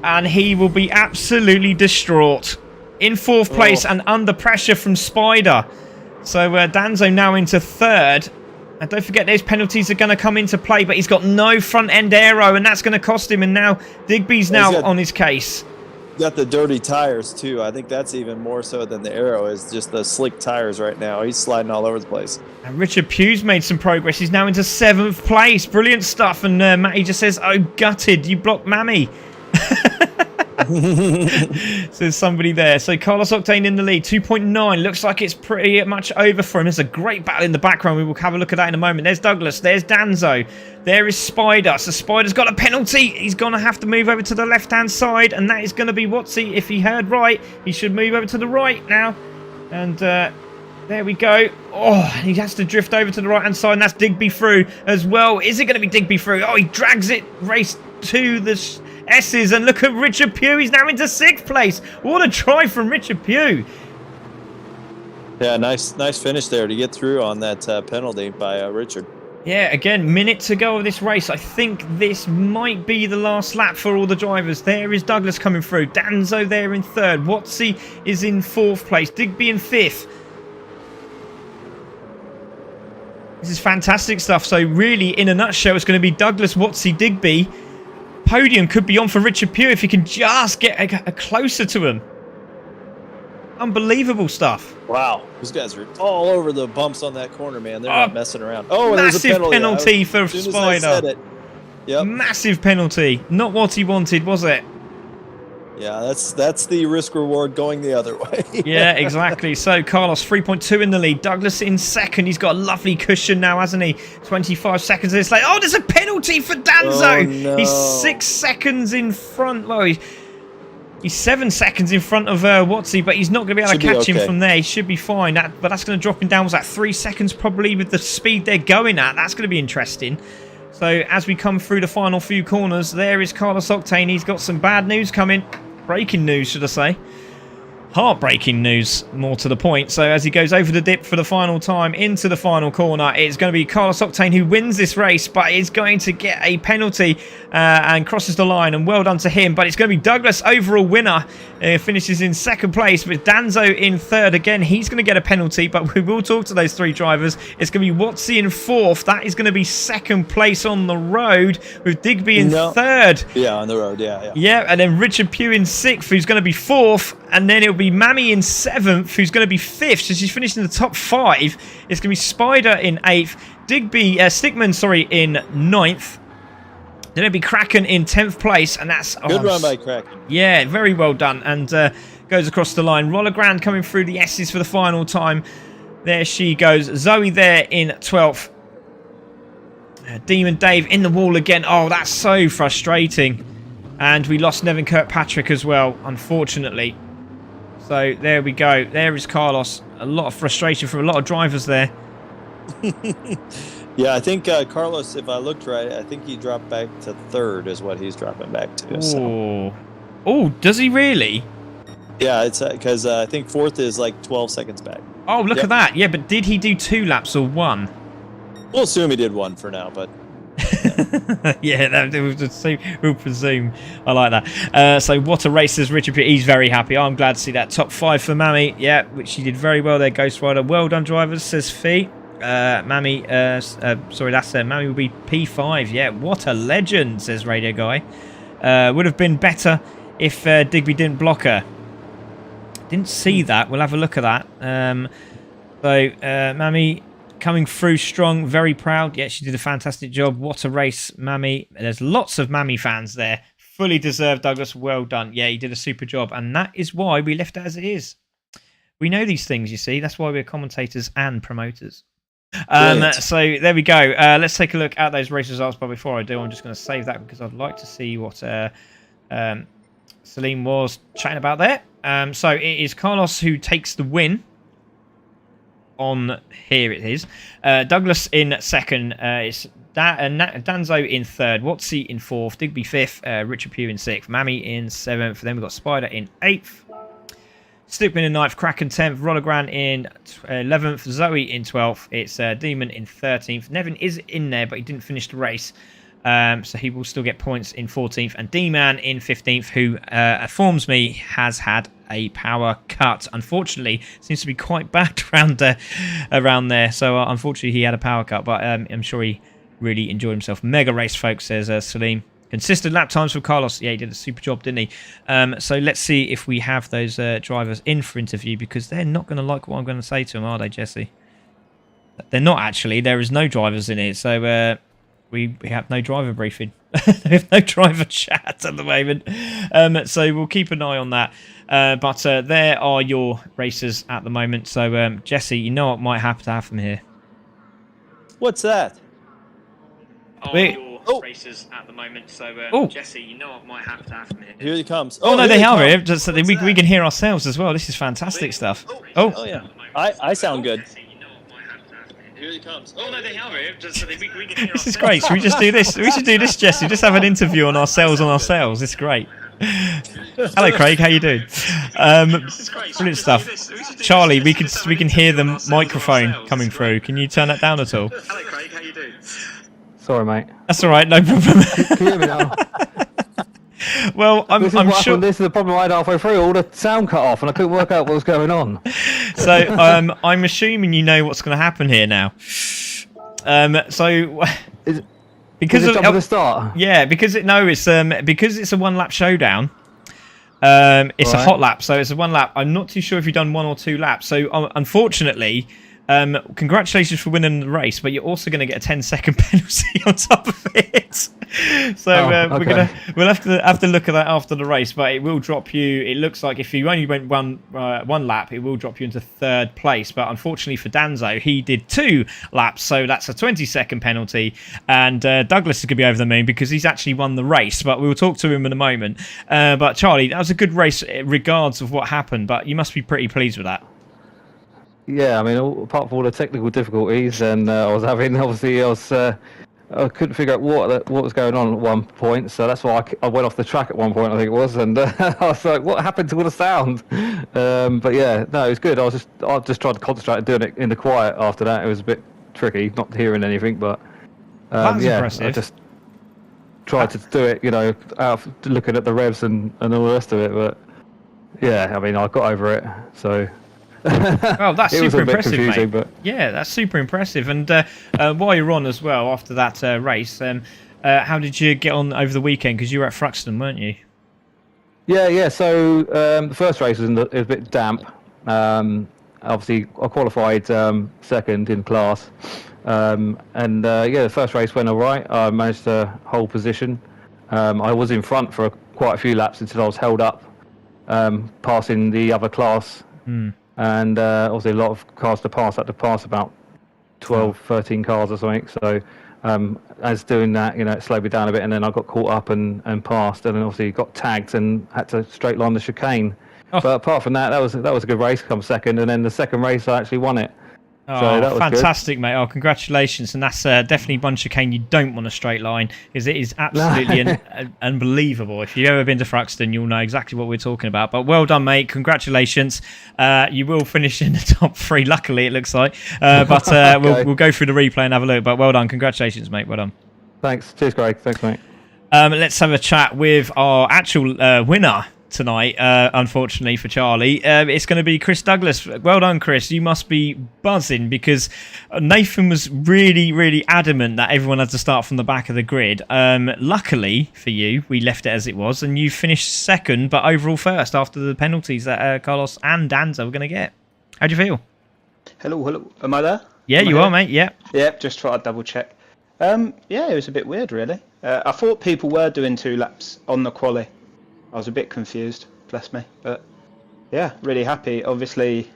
and he will be absolutely distraught. In 4th place and under pressure from Spider. So Danzo now into 3rd. And don't forget, those penalties are going to come into play, but he's got no front-end aero, and that's going to cost him. And now Digby's now on his case. Got the dirty tires, too. I think that's even more so than the aero is just the slick tires right now. He's sliding all over the place. And Richard Pugh's made some progress. He's now into 7th place. Brilliant stuff. And Matty just says, oh, gutted. You blocked Mammy. Says somebody there. So Carlos Octane in the lead, 2.9. Looks like it's pretty much over for him. There's a great battle in the background. We will have a look at that in a moment. There's Douglas. There's Danzo. There is Spider. So Spider's got a penalty. He's going to have to move over to the left-hand side, and that is going to be Watsy. If he heard right, he should move over to the right now. And there we go. Oh, he has to drift over to the right-hand side, and that's Digby through as well. Is it going to be Digby through? Oh, he drags it. Race to the S's, and look at Richard Pugh. He's now into 6th place. What a try from Richard Pugh. Yeah, nice finish there to get through on that penalty by Richard. Yeah, again, minute to go of this race. I think this might be the last lap for all the drivers. There is Douglas coming through. Danzo there in 3rd. Watsy is in 4th place. Digby in 5th. This is fantastic stuff. So really, in a nutshell, it's going to be Douglas, Watsy, Digby. Podium could be on for Richard Pugh if he can just get a closer to him. Unbelievable stuff. Wow. These guys are all over the bumps on that corner, man. They're not messing around. Oh, there's a penalty for Spider. Yep. Massive penalty. Not what he wanted, was it? Yeah, that's the risk reward going the other way. Yeah, exactly. So Carlos 3.2 in the lead. Douglas in 2nd. He's got a lovely cushion now, hasn't he? 25 seconds. It's like, oh, there's a penalty for Danzo. Oh, no. He's 6 seconds in front. Well, he's 7 seconds in front of Watsy, but he's not going to be able to catch him from there. He should be fine. But that's going to drop him down. Was that 3 seconds probably with the speed they're going at? That's going to be interesting. So as we come through the final few corners, there is Carlos Octane. He's got some bad news coming. Breaking news, should I say. Heartbreaking news, more to the point. So as he goes over the dip for the final time into the final corner, it's going to be Carlos Octane who wins this race, but is going to get a penalty and crosses the line, and well done to him. But it's going to be Douglas, overall winner, finishes in 2nd place, with Danzo in 3rd. Again, he's going to get a penalty, but we will talk to those 3 drivers. It's going to be Watsy in 4th. That is going to be 2nd place on the road, with Digby in 3rd. Yeah, on the road, yeah. Yeah, and then Richard Pugh in 6th, who's going to be 4th, and then it'll be Mammy in 7th, who's going to be 5th, so she's finished in the top 5. It's going to be Spider in 8th, Stickman, in 9th. Then it'll be Kraken in 10th place, and that's... Good run by Kraken. Yeah, very well done, and goes across the line. Roller Grand coming through the S's for the final time. There she goes. Zoe there in 12th. Demon Dave in the wall again. Oh, that's so frustrating. And we lost Nevin Kirkpatrick as well, unfortunately. So there we go. There is Carlos. A lot of frustration from a lot of drivers there. Yeah, I think Carlos, if I looked right, I think he dropped back to 3rd is what he's dropping back to. So. Oh, does he really? Yeah, it's because I think 4th is like 12 seconds back. Oh, look at that. Yeah, but did he do 2 laps or 1? We'll assume he did 1 for now, but... Yeah, we'll presume. I like that. So what a race, says Richard. He's very happy. I'm glad to see that. Top 5 for Mammy. Yeah, which she did very well there, Ghost Rider. Well done, drivers, says Fee. Mammy, sorry, that's Mammy will be P5. Yeah, what a legend, says Radio Guy. Would have been better if Digby didn't block her. Didn't see that. We'll have a look at that. Mammy coming through strong, very proud. Yeah, she did a fantastic job. What a race, Mammy. There's lots of Mammy fans there. Fully deserved, Douglas. Well done. Yeah, you did a super job. And that is why we left it as it is. We know these things, you see. That's why we're commentators and promoters. So there we go. Let's take a look at those race results. But before I do, I'm just going to save that because I'd like to see what Salim was chatting about there. So it is Carlos who takes the win. On here it is. Douglas in 2nd. It's Danzo in 3rd. Watsy in 4th. Digby 5th. Richard Pugh in 6th. Mammy in 7th. Then we've got Spider in 8th. Stickman in 9th. Kraken 10th. Rollergran in 11th. Zoe in 12th. It's Demon in 13th. Nevin is in there, but he didn't finish the race. So he will still get points in 14th, and D-Man in 15th, who informs me has had a power cut. Unfortunately, seems to be quite bad around there. So unfortunately, he had a power cut, but I'm sure he really enjoyed himself. Mega race, folks, says Salim. Consistent lap times for Carlos. Yeah, he did a super job, didn't he? So let's see if we have those drivers in for interview, because they're not going to like what I'm going to say to them, are they, Jesse? They're not, actually. There is no drivers in it, so we have no driver briefing. We have no driver chat at the moment. So we'll keep an eye on that. But there are your racers at the moment. So, Jesse, you know what might happen to have them here? What's that? Racers at the moment. So, Jesse, you know what might happen to have them here? Here he comes. Oh, no, they are here. Just so we can hear ourselves as well. This is fantastic stuff. Oh yeah. I sound good. Here he comes. Oh, no, they are here. Just so we can hear ourselves. This is great. Should we just do this? We should do this, Jesse. Just have an interview on ourselves It's great. Hello, Craig. How you doing? Brilliant stuff. Charlie, we can hear the microphone coming through. Can you turn that down at all? Hello, Craig. How you doing? Sorry, mate. That's all right. No problem. Can you hear me now? Well, I'm sure this is the problem I had halfway through. All the sound cut off, and I couldn't work out what was going on. So I'm assuming you know what's going to happen here now. Because of the start. Yeah, because it's a one-lap showdown. It's a hot lap, so it's a one lap. I'm not too sure if you've done 1 or 2 laps. So unfortunately, congratulations for winning the race, but you're also going to get a 10-second penalty on top of it. So we'll have to look at that after the race, but it will drop you. It looks like if you only went one lap, it will drop you into 3rd place. But unfortunately for Danzo, he did 2 laps, so that's a 20-second penalty. And Douglas is going to be over the moon because he's actually won the race. But we'll talk to him in a moment. But Charlie, that was a good race, regards of what happened. But you must be pretty pleased with that. Yeah, I mean, apart from all the technical difficulties, and I was having, obviously, I couldn't figure out what was going on at one point, so that's why I went off the track at one point, I think it was, and I was like, what happened to all the sound? But yeah, no, it was good. I just tried to concentrate on doing it in the quiet after that. It was a bit tricky, not hearing anything, but yeah, impressive. I just tried to do it, out looking at the revs and all the rest of it, but yeah, I mean, I got over it, so... Well, that's super impressive, mate. But... Yeah, that's super impressive. And while you're on as well, after that race, how did you get on over the weekend? Because you were at Thruxton, weren't you? Yeah. So the first race was a bit damp. Obviously, I qualified second in class, and the first race went all right. I managed to hold position. I was in front for quite a few laps until I was held up, passing the other class. And obviously a lot of cars to pass. I had to pass about 12, 13 cars or something. So as doing that, it slowed me down a bit, and then I got caught up and passed, and then obviously got tagged and had to straight line the chicane. But apart from that, that was a good race. Come second, and then the second race I actually won it. Oh, so that was fantastic, mate. Oh, congratulations. And that's definitely one chicane you don't want a straight line, because it is absolutely unbelievable. If you've ever been to Thruxton, you'll know exactly what we're talking about. But well done, mate. Congratulations. You will finish in the top 3, luckily, it looks like. But okay. we'll go through the replay and have a look. But well done. Congratulations, mate. Well done. Thanks. Cheers, Greg. Thanks, mate. Let's have a chat with our actual winner tonight, unfortunately for Charlie. It's going to be Chris Douglas. Well done, Chris. You must be buzzing, because Nathan was really, really adamant that everyone had to start from the back of the grid. Luckily for you, we left it as it was, and you finished second, but overall first after the penalties that Carlos and Danza were going to get. How do you feel? Hello. Am I there? Yeah, you are, mate. Yeah. Yep, just try to double check. Yeah, it was a bit weird, really. I thought people were doing 2 laps on the quali. I was a bit confused, bless me, but yeah, really happy. Obviously,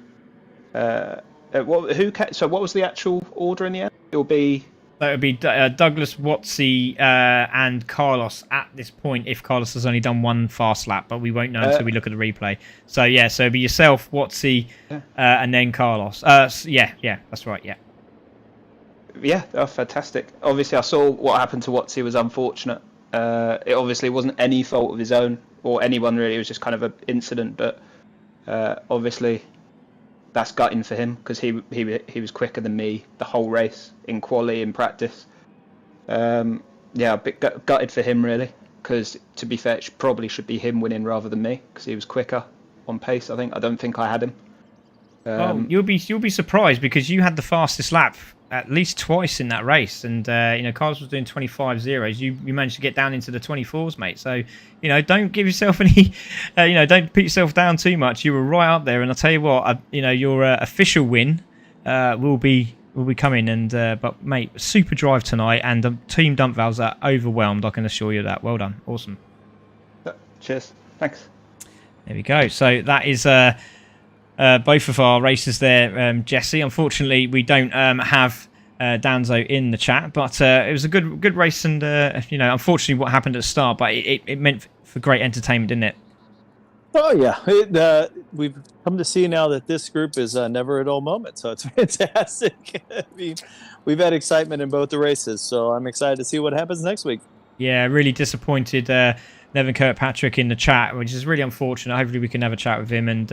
so what was the actual order in the end? It would be Douglas, Watsy, and Carlos at this point. If Carlos has only done 1 fast lap, but we won't know until we look at the replay. So yeah, so it'd be yourself, Watsy, and then Carlos. Yeah, that's right. Yeah. Yeah, oh, fantastic. Obviously, I saw what happened to Watsy was unfortunate. It obviously wasn't any fault of his own or anyone really. It was just kind of an incident, but obviously that's gutting for him, because he was quicker than me the whole race in quali, in practice. yeah, a bit gutted for him really, because to be fair, it probably should be him winning rather than me, because he was quicker on pace. I don't think I had him. You'll be surprised, because you had the fastest lap at least twice in that race, and Carlos was doing 25 zeros. You managed to get down into the 24s, mate. So don't give yourself any, don't put yourself down too much. You were right up there, and I'll tell you what, your official win will be coming. And but mate, super drive tonight, and the team dump valves are overwhelmed. I can assure you that. Well done, awesome. Cheers, thanks. There we go. So that is both of our races there, Jesse. Unfortunately, we don't have Danzo in the chat, but it was a good race, and unfortunately, what happened at the start, but it meant for great entertainment, didn't it? Oh yeah, we've come to see now that this group is never a dull moment, so it's fantastic. I mean, we've had excitement in both the races, so I'm excited to see what happens next week. Yeah, really disappointed Nevin Kirkpatrick in the chat, which is really unfortunate. Hopefully, we can have a chat with him and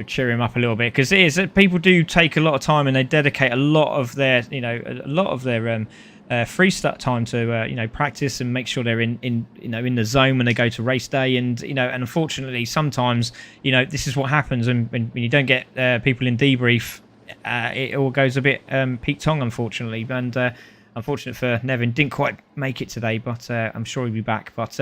cheer him up a little bit, because it is people do take a lot of time, and they dedicate a lot of their free start time to practice and make sure they're in the zone when they go to race day. And and unfortunately sometimes this is what happens, and when you don't get people in debrief, it all goes a bit Pete Tong, unfortunately. And unfortunate for Nevin, didn't quite make it today, but I'm sure he'll be back. But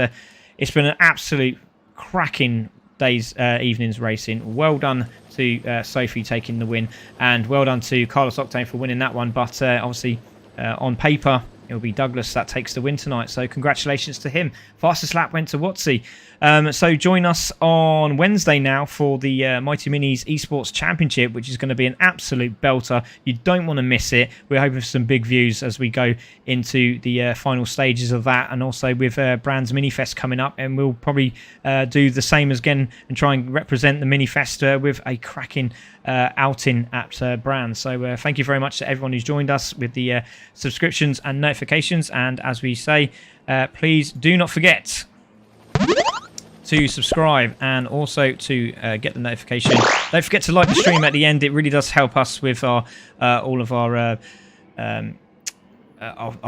it's been an absolute cracking evening's racing. Well done to Sophie taking the win, and well done to Carlos Octane for winning that one. But obviously on paper it'll be Douglas that takes the win tonight, so congratulations to him. Fastest lap went to Watsy. So join us on Wednesday now for the Mighty Minis Esports Championship, which is going to be an absolute belter. You don't want to miss it. We're hoping for some big views as we go into the final stages of that, and also with Brands Minifest coming up, and we'll probably do the same again and try and represent the Minifest with a cracking outing at Brands. So thank you very much to everyone who's joined us with the subscriptions and notifications, and as we say, please do not forget to subscribe and also to get the notification. Don't forget to like the stream at the end. It really does help us with our all of our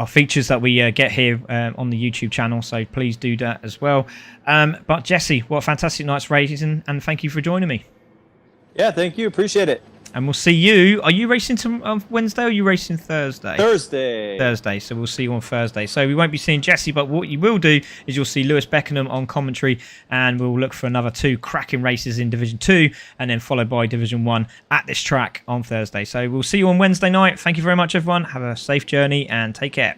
features that we get here on the YouTube channel, so please do that as well. But Jesse, what a fantastic night's racing, and thank you for joining me. Yeah, thank you, appreciate it. And we'll see you. Are you racing on Wednesday, or are you racing Thursday? Thursday. So we'll see you on Thursday. So we won't be seeing Jesse, but what you will do is you'll see Lewis Beckenham on commentary, and we'll look for another 2 cracking races in Division 2, and then followed by Division 1 at this track on Thursday. So we'll see you on Wednesday night. Thank you very much, everyone. Have a safe journey and take care.